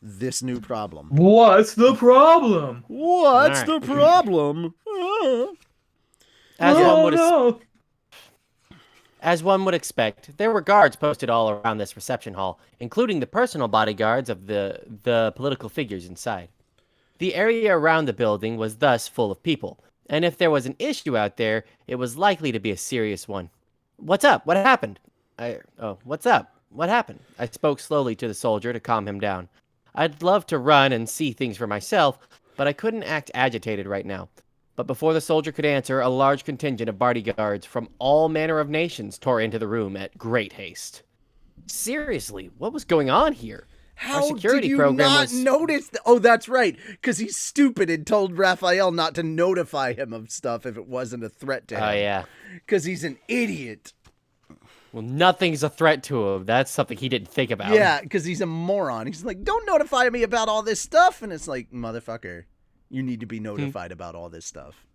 this new problem. What's the problem? What's All the problem? As one would expect, there were guards posted all around this reception hall, including the personal bodyguards of the political figures inside. The area around the building was thus full of people, and if there was an issue out there, it was likely to be a serious one. What's up? What happened? What's up? What happened? I spoke slowly to the soldier to calm him down. I'd love to run and see things for myself, but I couldn't act agitated right now. But before the soldier could answer, a large contingent of bodyguards from all manner of nations tore into the room at great haste. Seriously, what was going on here? How did you not notice? Oh, that's right, because he's stupid and told Raphael not to notify him of stuff if it wasn't a threat to him. Oh, yeah. Because he's an idiot. Well, nothing's a threat to him. That's something he didn't think about. Yeah, because he's a moron. He's like, don't notify me about all this stuff. And it's like, motherfucker, you need to be notified about all this stuff.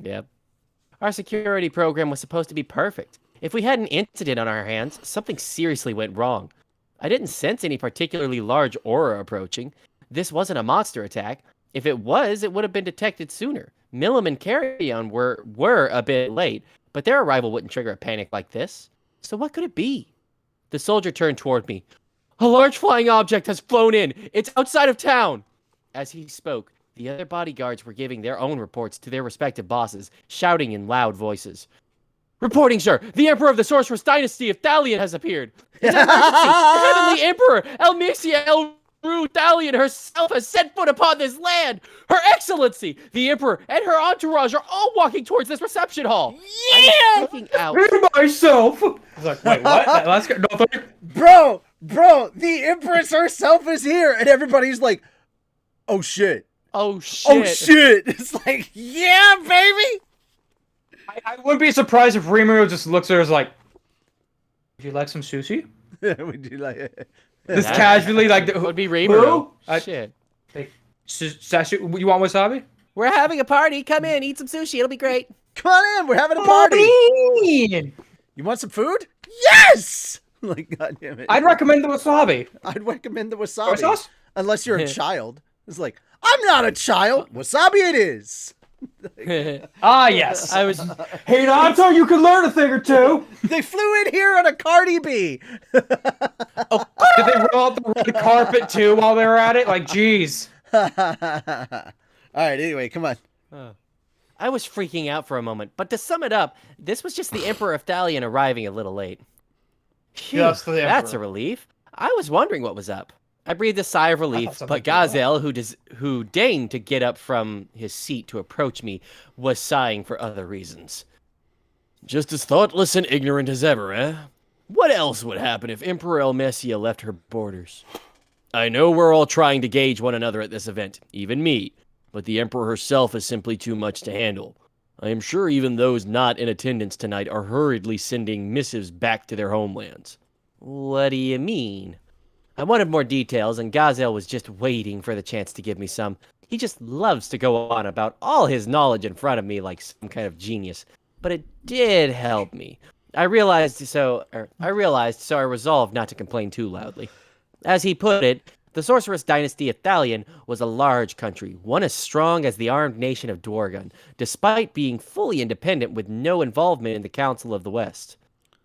Yep. Our security program was supposed to be perfect. If we had an incident on our hands, something seriously went wrong. I didn't sense any particularly large aura approaching. This wasn't a monster attack. If it was, it would have been detected sooner. Milam and Carrion were a bit late, but their arrival wouldn't trigger a panic like this. So what could it be? The soldier turned toward me. A large flying object has flown in. It's outside of town. As he spoke, the other bodyguards were giving their own reports to their respective bosses, shouting in loud voices. Reporting, sir. The Emperor of the Sorceress Dynasty of Thalion has appeared. It's an emergency. The Heavenly Emperor, Elmisia El-Ru Thalion herself has set foot upon this land. Her Excellency, the Emperor, and her entourage are all walking towards this reception hall. Yeah! I'm freaking out. Myself. I was like, wait, what? That last guy, Bro, the Empress herself is here. And everybody's like, oh, shit. Oh, shit. Oh, shit. It's like, yeah, baby. I wouldn't be surprised if Rimuru just looks at her as like, would you like some sushi? Would you like Just casually, like, Would be Rimuru. Shit. Like, Sashi, you want wasabi? We're having a party. Come in, eat some sushi. It'll be great. Come on in. We're having a party. You want some food? Yes! Like, God damn it. I'd recommend the wasabi. I'd recommend the Soy wasabi. sauce? Unless you're a child. It's like, I'm not a child. Wasabi it is. Ah, yes. I was. Hey, Naruto, you can learn a thing or two. They flew in here on a Cardi B. Did they roll out the red carpet too while they were at it? Like, jeez. All right, anyway, come on. I was freaking out for a moment, but to sum it up, this was just the Emperor of Thalion arriving a little late. Phew, Just the that's a Emperor. relief. I was wondering what was up. I breathed a sigh of relief, something but was Gazelle, who deigned to get up from his seat to approach me, was sighing for other reasons. Just as thoughtless and ignorant as ever, eh? What else would happen if Emperor Elmesia left her borders? I know we're all trying to gauge one another at this event, even me, but the Emperor herself is simply too much to handle. I am sure even those not in attendance tonight are hurriedly sending missives back to their homelands. What do you mean? I wanted more details, and Gazelle was just waiting for the chance to give me some. He just loves to go on about all his knowledge in front of me like some kind of genius. But it did help me. I realized, so I resolved not to complain too loudly. As he put it, the Sorceress Dynasty of Thalion was a large country, one as strong as the armed nation of Dwargon, despite being fully independent with no involvement in the Council of the West.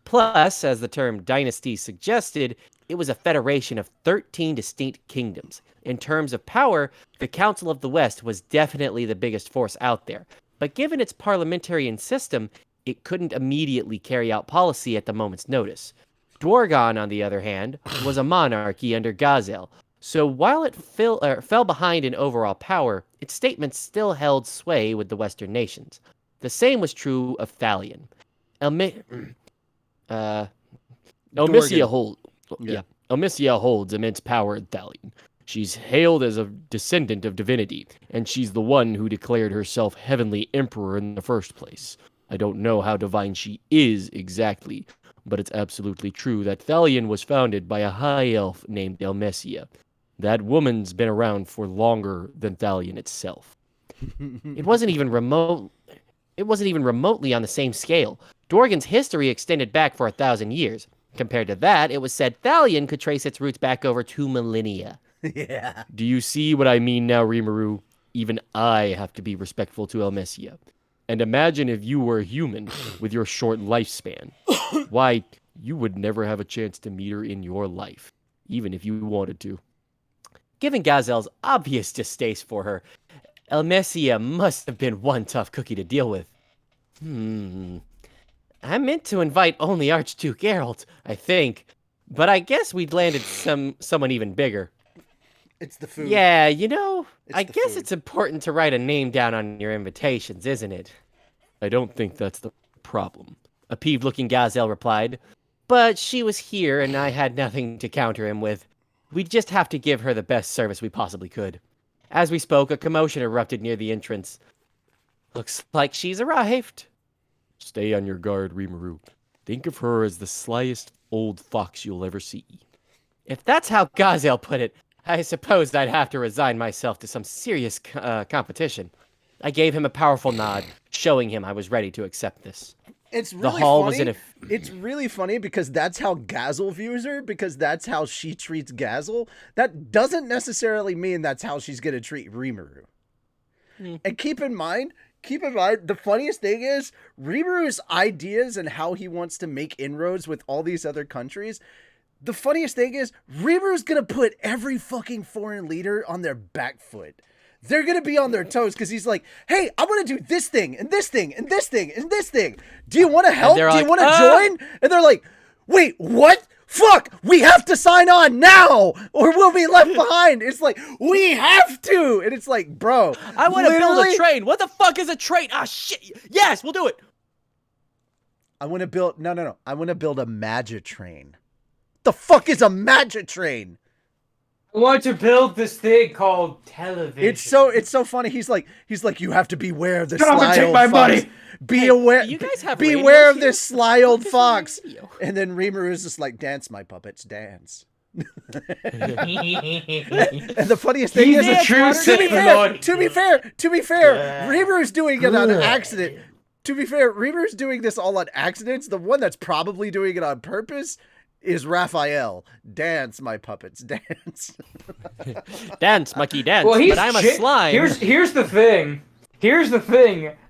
Plus, as the term dynasty suggested, it was a federation of 13 distinct kingdoms. In terms of power, the Council of the West was definitely the biggest force out there, but given its parliamentarian system, it couldn't immediately carry out policy at the moment's notice. Dwargon, on the other hand, was a monarchy under Gazelle, so while it fell behind in overall power, its statements still held sway with the Western nations. The same was true of Thalion. Elmisia holds immense power in Thalion. She's hailed as a descendant of divinity, and she's the one who declared herself Heavenly Emperor in the first place. I don't know how divine she is exactly, but it's absolutely true that Thalion was founded by a high elf named Elmisia. That woman's been around for longer than Thalion itself. It wasn't even remotely on the same scale. Dorgan's history extended back for 1,000 years. Compared to that, it was said Thalion could trace its roots back over 2 millennia. Yeah. Do you see what I mean now, Rimuru? Even I have to be respectful to Elmisia. And imagine if you were a human with your short lifespan. Why, you would never have a chance to meet her in your life, even if you wanted to. Given Gazel's obvious distaste for her, Elmisia must have been one tough cookie to deal with. I meant to invite only Archduke Geralt, I think, but I guess we'd landed someone even bigger. It's the food. Yeah, you know, I the guess food. it's important to write a name down on your invitations, isn't it? I don't think that's the problem, a peeved-looking Gazel replied. But she was here, and I had nothing to counter him with. We'd just have to give her the best service we possibly could. As we spoke, a commotion erupted near the entrance. Looks like she's arrived. Stay on your guard, Rimuru. Think of her as the slyest old fox you'll ever see. If that's how Gazel put it, I suppose I'd have to resign myself to some serious competition. I gave him a powerful nod, showing him I was ready to accept this. It's really The hall funny. was in a... It's really funny because that's how Gazel views her, because that's how she treats Gazel. That doesn't necessarily mean that's how she's going to treat Rimuru. And keep in mind, the funniest thing is, Rimuru's ideas and how he wants to make inroads with all these other countries, the funniest thing is, Rimuru's going to put every fucking foreign leader on their back foot. They're going to be on their toes because he's like, hey, I want to do this thing and this thing and this thing and this thing. Do you want to help? Do you want to join? And they're like, wait, what? Fuck, we have to sign on now or we'll be left behind. It's like, we have to. And it's like, bro. I want to build a train. What the fuck is a train? Ah, shit. Yes, we'll do it. I want to build, no. I want to build a magic train. The fuck is a magic train? I want to build this thing called television. It's so funny. He's like, you have to beware of this Come and sly take old my fox. money. You guys have beware radios of here? this sly old What is fox. on the radio? And then Rimuru is just like, dance, my puppets, dance. And the funniest thing He's is, a true to be fair, Rimuru's doing it on accident. To be fair, Rimuru's doing this all on accidents. The one that's probably doing it on purpose is Raphael. Dance, my puppets, dance. Dance, monkey, dance. Well, but I'm a slime. Here's the thing.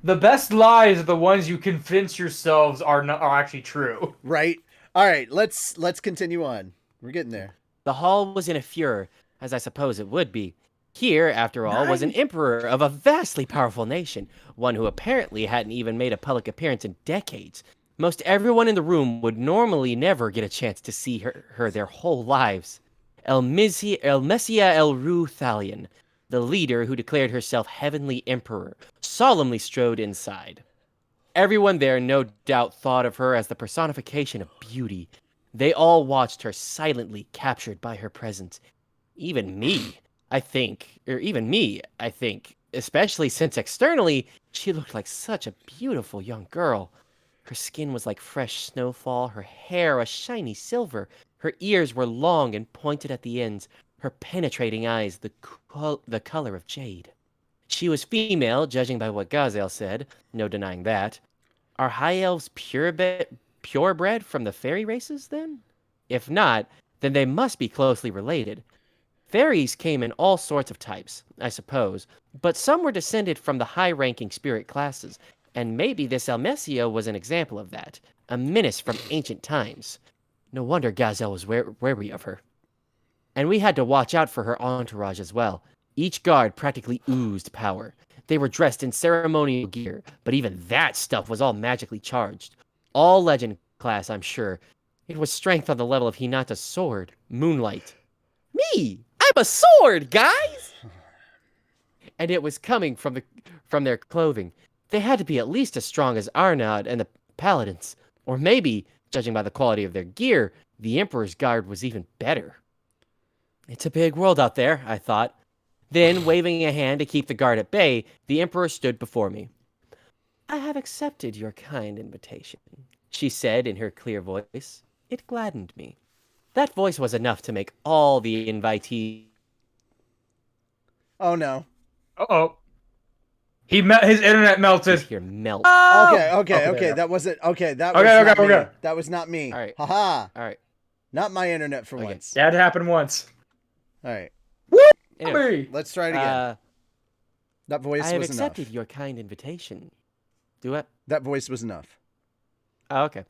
The best lies are the ones you convince yourselves are actually true. Right. All right. Let's continue on. We're getting there. The hall was in a furor, as I suppose it would be. Here, after all, was an emperor of a vastly powerful nation, one who apparently hadn't even made a public appearance in decades. Most everyone in the room would normally never get a chance to see her their whole lives. Elmisia Elru Thalion, the leader who declared herself Heavenly Emperor, solemnly strode inside. Everyone there no doubt thought of her as the personification of beauty. They all watched her silently captured by her presence. Even me, I think, especially since externally, she looked like such a beautiful young girl. Her skin was like fresh snowfall, her hair a shiny silver, her ears were long and pointed at the ends, her penetrating eyes the color of jade. She was female, judging by what Gazel said, no denying that. Are high elves purebred from the fairy races, then? If not, then they must be closely related. Fairies came in all sorts of types, I suppose, but some were descended from the high-ranking spirit classes, and maybe this Elmisia was an example of that, a menace from ancient times. No wonder Gazel was wary of her. And we had to watch out for her entourage as well. Each guard practically oozed power. They were dressed in ceremonial gear, but even that stuff was all magically charged. All legend class, I'm sure. It was strength on the level of Hinata's sword, Moonlight. Me! I'm a sword, guys! And it was coming from their clothing. They had to be at least as strong as Arnaud and the Paladins. Or maybe, judging by the quality of their gear, the Emperor's Guard was even better. It's a big world out there, I thought. Then, waving a hand to keep the guard at bay, the Emperor stood before me. I have accepted your kind invitation, she said in her clear voice. It gladdened me. That voice was enough to make all the invitees. Oh no. Uh-oh. His internet melted. Here melt. Okay. That wasn't okay. That was not me. Okay. That was not me. All right. Haha. All right. Not my internet for Okay. once. That happened once. All right. Anyway, Let's try it again. That voice I have was accepted enough. your kind invitation. Do it? That voice was enough. Oh, okay.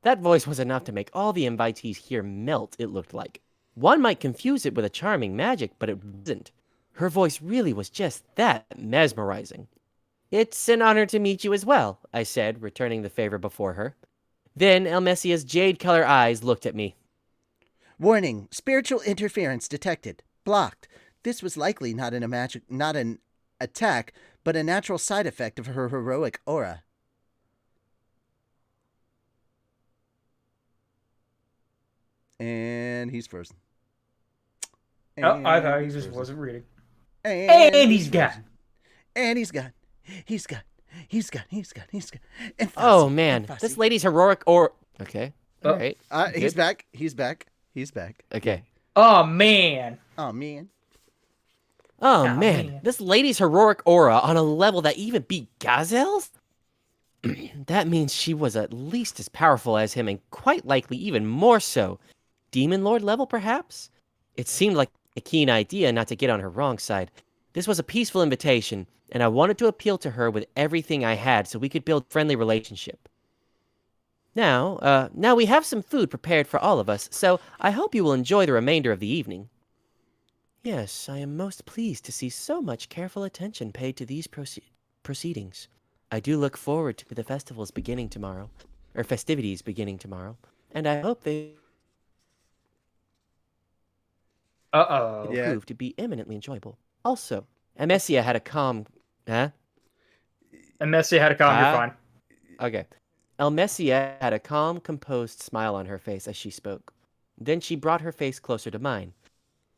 That voice was enough to make all the invitees here melt, it looked like. One might confuse it with a charming magic, but it wasn't. Her voice really was just that mesmerizing. It's an honor to meet you as well, I said, returning the favor before her. Then Elmesia's jade-color eyes looked at me. Warning: spiritual interference detected. Blocked. This was likely not an attack, but a natural side effect of her heroic aura. And he's first. Oh, I thought he just wasn't reading. And he's gone. And he's gone. He's gone. And Oh, Fossey, man. and Fossey. This lady's heroic or... Okay. All right. He's Good. back. He's back. Okay. Oh, man. Oh, man. Oh, Oh, man. man. This lady's heroic aura on a level that even beat Gazelle's? That means she was at least as powerful as him and quite likely even more so. Demon Lord level, perhaps? It seemed like a keen idea not to get on her wrong side. This was a peaceful invitation, and I wanted to appeal to her with everything I had so we could build a friendly relationship. Now we have some food prepared for all of us, so I hope you will enjoy the remainder of the evening. Yes, I am most pleased to see so much careful attention paid to these proceedings. I do look forward to the festivities beginning tomorrow, and I hope they Uh-oh. Yeah. prove to be eminently enjoyable. Also, Amesia had a calm... Huh? And Messi had a comment. You're fine. Okay. Elmesia had a calm, composed smile on her face as she spoke. Then she brought her face closer to mine.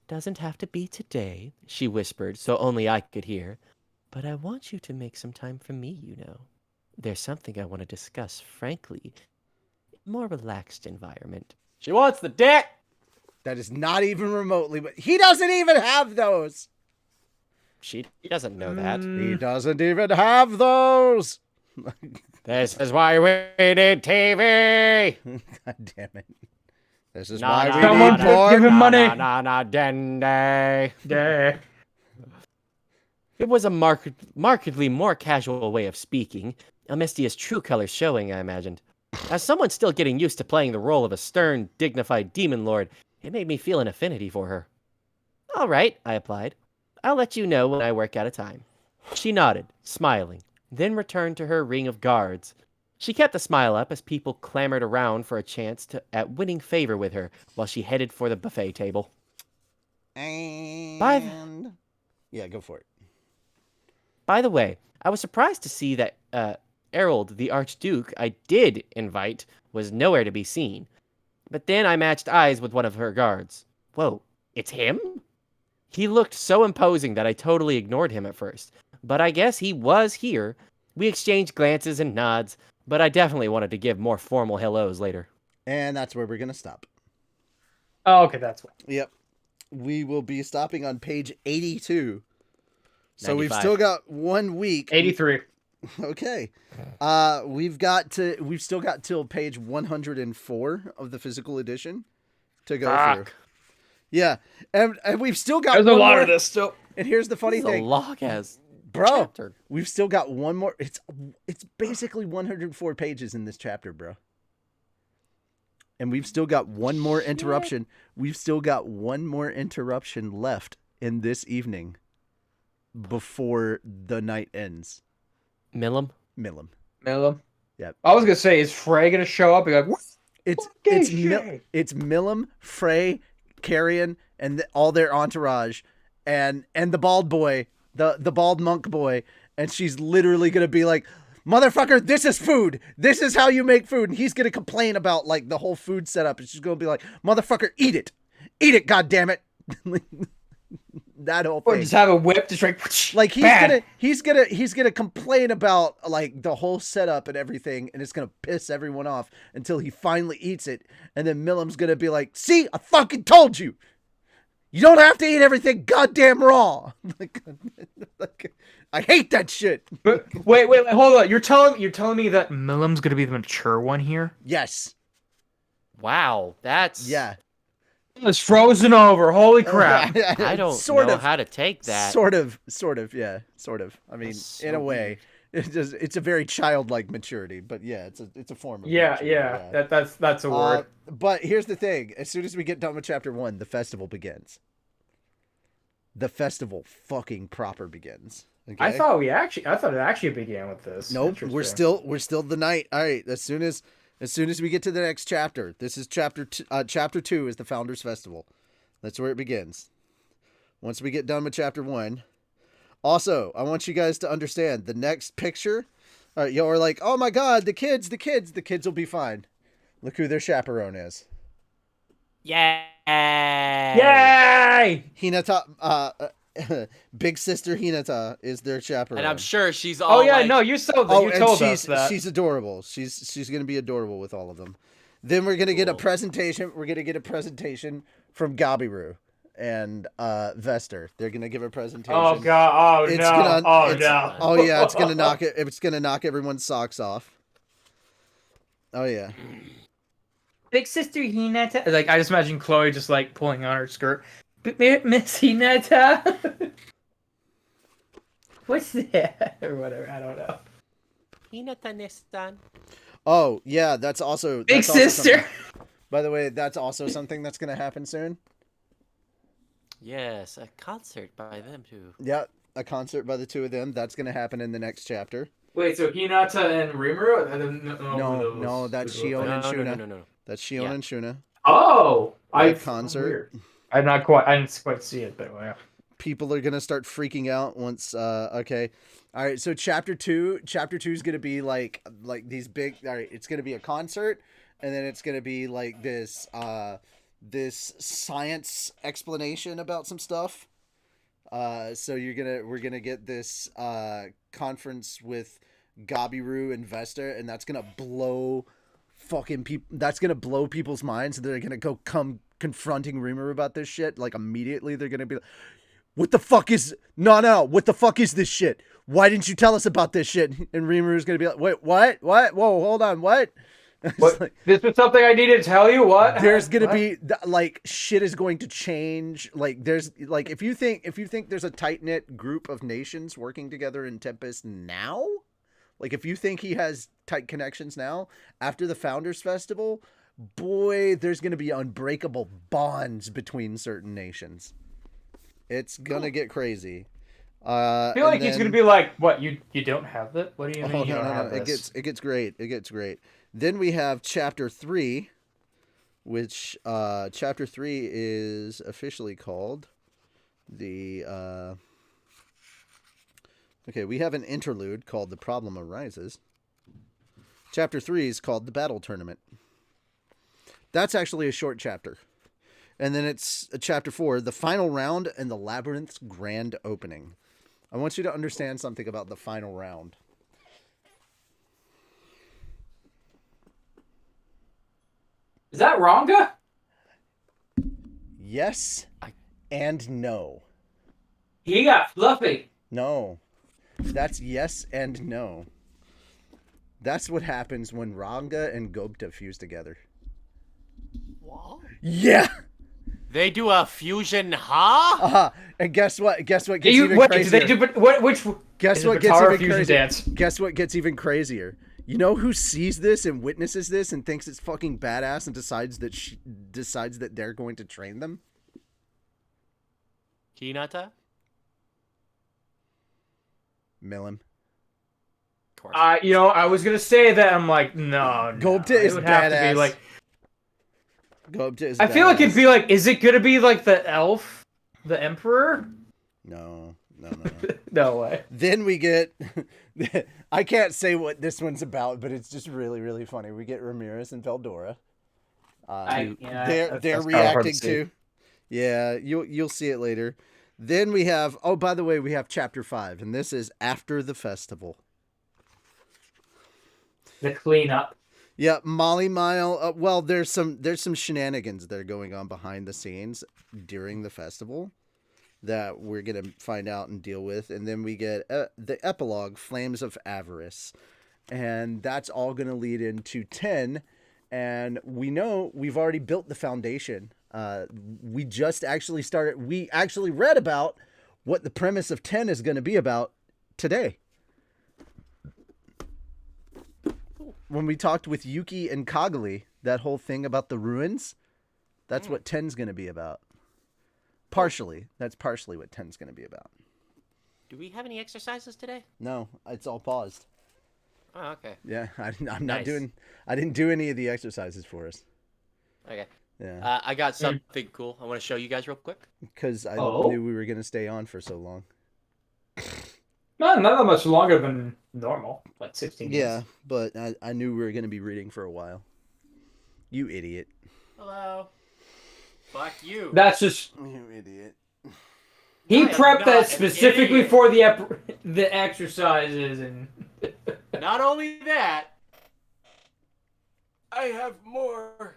Doesn't have to be today, she whispered, so only I could hear. But I want you to make some time for me, you know. There's something I want to discuss, frankly. More relaxed environment. She wants the dick! That is not even remotely, but he doesn't even have those. She doesn't know that. He doesn't even have those. This is why we need TV! God damn it. This is Nah, why nah, we Someone need put- porn. give him money. Dende. Yeah. It was a markedly more casual way of speaking, Amestia's true colors showing, I imagined. As someone still getting used to playing the role of a stern, dignified demon lord, it made me feel an affinity for her. All right, I applied. I'll let you know when I work out a time. She nodded, smiling, then returned to her ring of guards. She kept the smile up as people clamored around for a chance at winning favor with her while she headed for the buffet table. And... Yeah, go for it. By the way, I was surprised to see that Harold, the Archduke I did invite, was nowhere to be seen. But then I matched eyes with one of her guards. Whoa, it's him? He looked so imposing that I totally ignored him at first. But I guess he was here. We exchanged glances and nods, but I definitely wanted to give more formal hellos later. And that's where we're going to stop. Oh, okay, that's what. Yep. We will be stopping on page 82. So 95. we've still got 1 week. 83. Okay. We've still got till page 104 of the physical edition to go through. Yeah. And we've still got There's a one lot more. of this still. And here's the funny This is a thing. log as Bro, chapter. we've still got one more. It's basically 104 pages in this chapter, bro. And we've still got one more interruption. We've still got one more interruption left in this evening before the night ends. Millum? Millum. Millum. Yep. I was gonna say, is Frey gonna show up? Be like, what? It's Okay, it's Millum, Frey, Carrion, and all their entourage, and the bald boy, the bald monk boy, and she's literally gonna be like, motherfucker, this is food. This is how you make food. And he's going to complain about like the whole food setup. It's just going to be like, motherfucker, eat it. Eat it, goddammit. That whole Or thing. just have a whip, just Like he's gonna complain about like the whole setup and everything, and it's gonna piss everyone off until he finally eats it, and then Millam's gonna be like, "See, I fucking told you, you don't have to eat everything goddamn raw." Like, I hate that shit. But wait, hold on. You're telling me that Millam's gonna be the mature one here? Yes. Wow, that's Yeah. It's frozen over. Holy crap! I don't sort know of, how to take that. Sort of, yeah, sort of. I mean, That's in a so way, it's a very childlike maturity, but yeah, it's a form of Yeah, maturity, yeah. That's a word. But here's the thing: as soon as we get done with chapter 1, the festival begins. The festival fucking proper begins. Okay? I thought it actually began with this. Nope, we're still the night. All right, as soon as we get to the next chapter, this is chapter 2 is the Founders Festival. That's where it begins. Once we get done with chapter 1. Also, I want you guys to understand the next picture. All right, y'all are like, "Oh my god, the kids will be fine." Look who their chaperone is. Yay! Yay! Hinata, big sister Hinata is their chaperone. And I'm sure she's all. Oh yeah, like, no, you told us that. She's adorable. She's gonna be adorable with all of them. Then we're gonna get a presentation. We're gonna get a presentation from Gabiru and Vester. They're gonna give a presentation. Oh god! No! Oh yeah, it's gonna knock it. It's gonna knock everyone's socks off. Oh yeah. Big sister Hinata. Like I just imagine Chloe just like pulling on her skirt. Miss Hinata. What's that or whatever? I don't know. Hinata-nestan. Oh yeah, that's also Big sister. By the way, that's also something that's gonna happen soon. Yes, a concert by them too. Yeah, a concert by the two of them. That's gonna happen in the next chapter. Wait, so Hinata and Rimuru? No, that's Shion and Shuna. No. That's Shion and Shuna. Oh, concert. I didn't quite see it, but wow. People are gonna start freaking out once. Okay, all right. So chapter 2 is gonna be like these big. All right, it's gonna be a concert, and then it's gonna be like this science explanation about some stuff. So we're gonna get this conference with Gabiru and Vesta, and that's gonna blow fucking people. That's gonna blow people's minds. They're gonna come confronting Rimuru about this shit. Like immediately, they're gonna be like, "What the fuck is no? What the fuck is this shit? Why didn't you tell us about this shit?" And Rimuru's gonna be like, "Wait, what? Whoa, hold on, what?" What? Like, this was something I needed to tell you. What? There's gonna be like shit is going to change. Like there's like if you think there's a tight knit group of nations working together in Tempest now, like if you think he has tight connections now after the Founders Festival, boy, there's gonna be unbreakable bonds between certain nations. It's gonna get crazy. I feel like it's gonna be like, what? You don't have that? What do you mean you don't have this? It gets great. It gets great. Then we have chapter 3, which chapter 3 is officially called the. Okay, we have an interlude called "The Problem Arises." Chapter 3 is called "The Battle Tournament." That's actually a short chapter. And then it's chapter 4, "The Final Round and the Labyrinth's Grand Opening." I want you to understand something about the final round. Is that Ranga? Yes and no. He got fluffy. No. That's yes and no. That's what happens when Ranga and Gobta fuse together. What? Yeah! They do a fusion, huh? And guess what? Guess what gets even crazier? Guess what gets even crazier? Dance? Guess what gets even crazier? You know who sees this and witnesses this and thinks it's fucking badass and decides that they're going to train them? Hinata? Millam. Of course. I was gonna say that. I'm like, no. Gobta is would have badass. to be like. Gobta is I feel like it'd be like, is it gonna be like the elf, the emperor? No. No, no, no. No way. Then we get, I can't say what this one's about, but it's just really, really funny. We get Ramirez and Veldora. They're that's kinda hard reacting see. to. Yeah, you'll see it later. Then we have. Oh, by the way, we have chapter 5, and this is after the festival. The cleanup. Yeah, Molly Mile. Well, there's some shenanigans that are going on behind the scenes during the festival that we're gonna find out and deal with, and then we get the epilogue, Flames of Avarice, and that's all gonna lead into 10. And we know we've already built the foundation. We just actually started. We actually read about what the premise of 10 is going to be about today. When we talked with Yuki and Kagli, that whole thing about the ruins, that's what 10's going to be about. Partially. That's partially what 10's going to be about. Do we have any exercises today? No, it's all paused. Oh, okay. Yeah, I'm not Nice. doing. I didn't do any of the exercises for us. Okay. Yeah, I got something cool I want to show you guys real quick. because I Oh. knew we were going to stay on for so long. Not that much longer than normal. Like 16 Yeah, minutes. but I knew we were going to be reading for a while. You idiot. Hello. Fuck you. That's just You idiot. he I am prepped not that an specifically idiot. for the exercises and Not only that, I have more.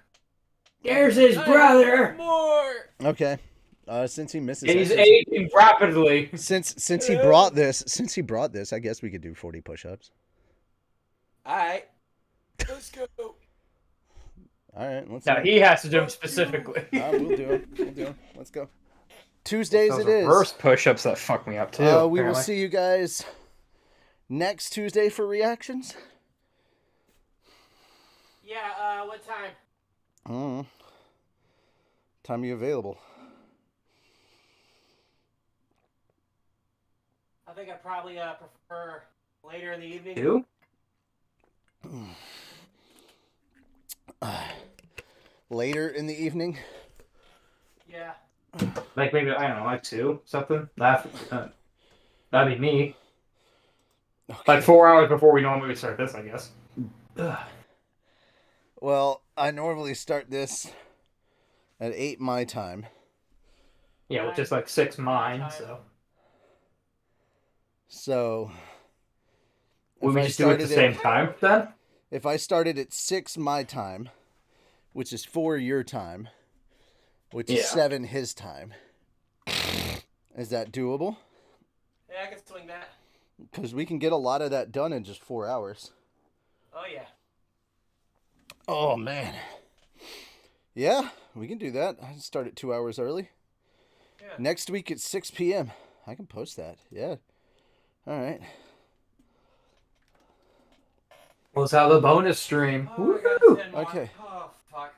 there's his I brother. have more. Okay. Since he misses He's exercise- aging rapidly. since he brought this, I guess we could do 40 push-ups. All right. Let's go. All right, let's No, do it. he has to do them specifically. We'll do it. We'll do it. Let's go. Tuesdays Those it is. reverse push-ups that fuck me up too. We will apparently. see you guys next Tuesday for reactions. Yeah. What time? Time you available? I think I probably prefer later in the evening. Two? Later in the evening. Yeah. Like maybe I don't know, like 2 something. That'd be me. Like 4 hours before we normally start this, I guess. Well, I normally start this at 8 my time. Yeah, which is like 6 mine. So So would if we I just do it at the started same time then? If I started at 6 my time, which is 4 your time, which is Yeah. 7 his time, is that doable? Yeah, I can swing that. Because we can get a lot of that done in just 4 hours. Oh yeah. Oh, man. Yeah, we can do that. I can start at 2 hours early. Yeah. Next week at 6 p.m. I can post that. Yeah. All right. Let's have the bonus stream. Oh, I got Woo! 10 more. Okay. Oh fuck.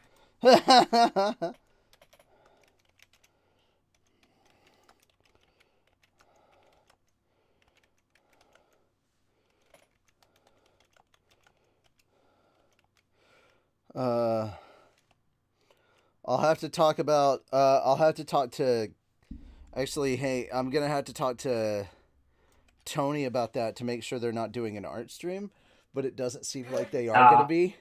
I'll have to talk about. I'll have to talk to. Actually, hey, I'm gonna have to talk to Tony about that to make sure they're not doing an art stream, but it doesn't seem like they are gonna be.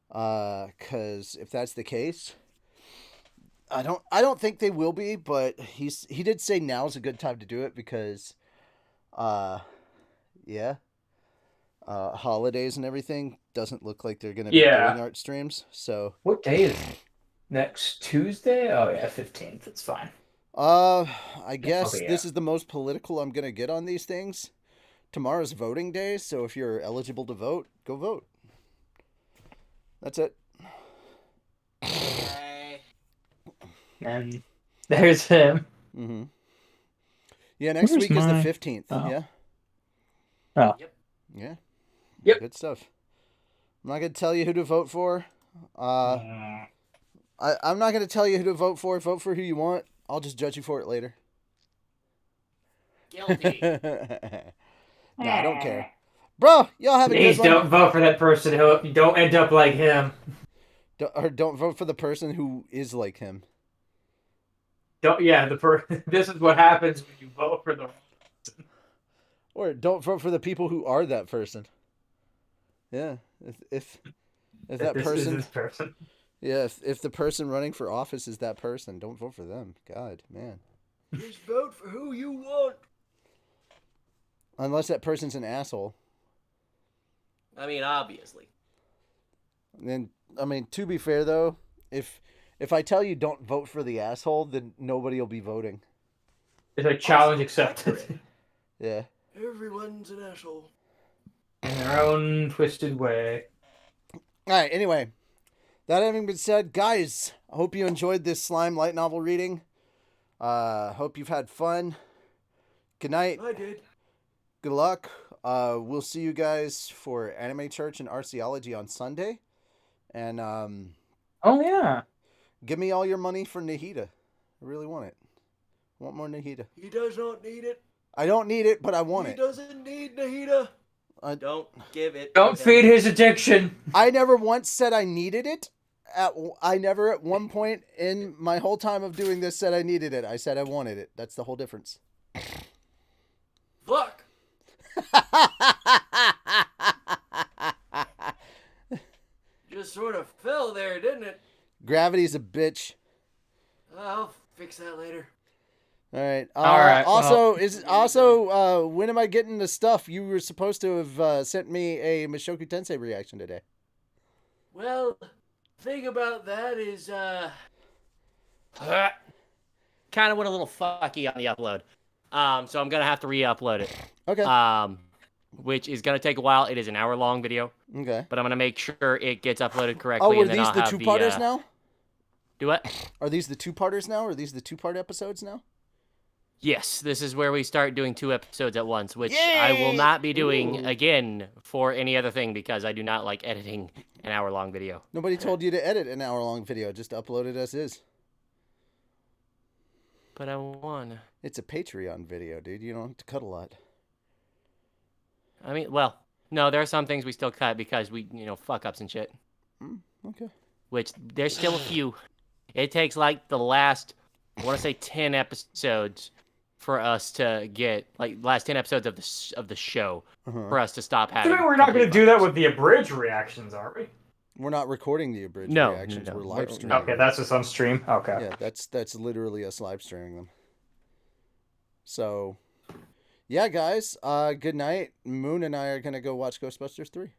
Because if that's the case, I don't think they will be. But he did say now's a good time to do it because, yeah, holidays and everything doesn't look like they're gonna be Yeah. doing art streams. So. What day is it? Next Tuesday? Oh yeah, 15th. It's fine. I guess Okay, yeah. this is the most political I'm gonna get on these things. Tomorrow's voting day, so if you're eligible to vote, go vote. That's it. Okay. And there's him. Mm-hmm. Yeah, next Where's week is the my- 15th. oh. Yeah. Oh. Yep. Yeah. Yep. Good stuff. I'm not gonna tell you who to vote for. I'm not gonna tell you who to vote for. Vote for who you want. I'll just judge you for it later. Guilty. No, I don't care. Bro, y'all have a Please good one. don't vote for that person who don't end up like him. Don't vote for the person who is like him. Don't. Yeah, this is what happens when you vote for the wrong Or don't vote for the people who are that person. Yeah, if that This is person, this person. yeah, if the person running for office is that person, don't vote for them. God, man. Just vote for who you want. Unless that person's an asshole. I mean, obviously. And I mean, to be fair though, if I tell you don't vote for the asshole, then nobody will be voting. It's a challenge accepted Yeah. Everyone's an asshole. in their own twisted way. All right. Anyway, that having been said, guys, I hope you enjoyed this slime light novel reading. Hope you've had fun. Good night. I did. Good luck. We'll see you guys for Anime Church and Archaeology on Sunday. And Oh yeah. give me all your money for Nahida. I really want it. I want more Nahida. He does not need it. I don't need it, but I want He it. doesn't need Nahida. Don't give it. Don't to feed him. his addiction. I never once said I needed it. I never at one point in my whole time of doing this said I needed it. I said I wanted it. That's the whole difference. Fuck. Just sort of fell there, didn't it? Gravity's a bitch. I'll fix that later. All right. All right, When am I getting the stuff? You were supposed to have sent me a Mushoku Tensei reaction today. Well, thing about that is, Kind of went a little fucky on the upload. So I'm gonna have to re-upload it. Okay. Which is gonna take a while. It is an hour-long video, Okay. but I'm gonna make sure it gets uploaded correctly. Oh, are and then these I'll the have two-parters now? Do what? Are these the two-parters now? Are these the two-part episodes now? Yes, this is where we start doing 2 episodes at once, which I will not be doing again for any other thing because I do not like editing an hour-long video. Nobody told you to edit an hour-long video. Just upload it as is. But I wanna. It's a Patreon video, dude. You don't have to cut a lot. I mean, well, no, there are some things we still cut because we, fuck ups and shit. Okay. Which there's still a few. It takes like the last, I want to say 10 episodes for us to get last 10 episodes of the show for us to stop having. We're not going to complete do that fuck-ups. with the abridged reactions, are we? We're not recording the abridged No, reactions. no, We're we're- live streaming. Okay, that's just on stream. Okay. Yeah, that's literally us live streaming them. So, yeah, guys. Good night. Moon and I are gonna go watch Ghostbusters 3.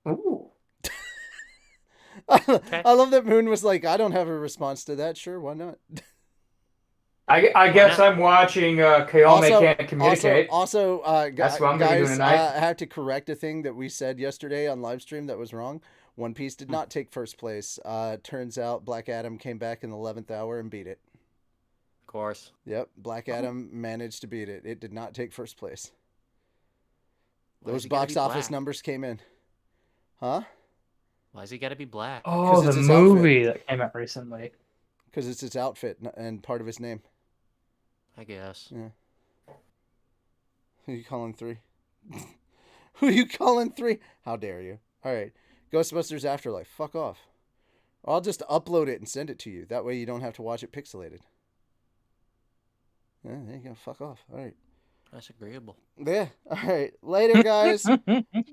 Ooh. I love that Moon was like, I don't have a response to that. Sure, why not? I guess I'm watching Kayome Can't Communicate. Also, That's what I'm gonna do guys, tonight. I have to correct a thing that we said yesterday on live stream that was wrong. One Piece did not take first place. Turns out Black Adam came back in the 11th hour and beat it. Of course. Yep, Black Adam managed to beat it. It did not take first place. Why Those is he gotta box be office black? numbers came in. Huh? Why's he gotta be black? Oh, 'Cause the it's his movie that came out recently. Because it's its outfit and part of his name. I guess. Yeah. Who you calling 3? Who you calling 3? How dare you? All right. Ghostbusters Afterlife. Fuck off. I'll just upload it and send it to you. That way you don't have to watch it pixelated. Yeah, there you go. Fuck off. All right. That's agreeable. Yeah. All right. Later, guys. Bye.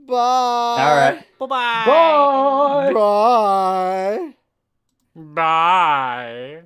All right. Bye-bye. Bye. Bye. Bye.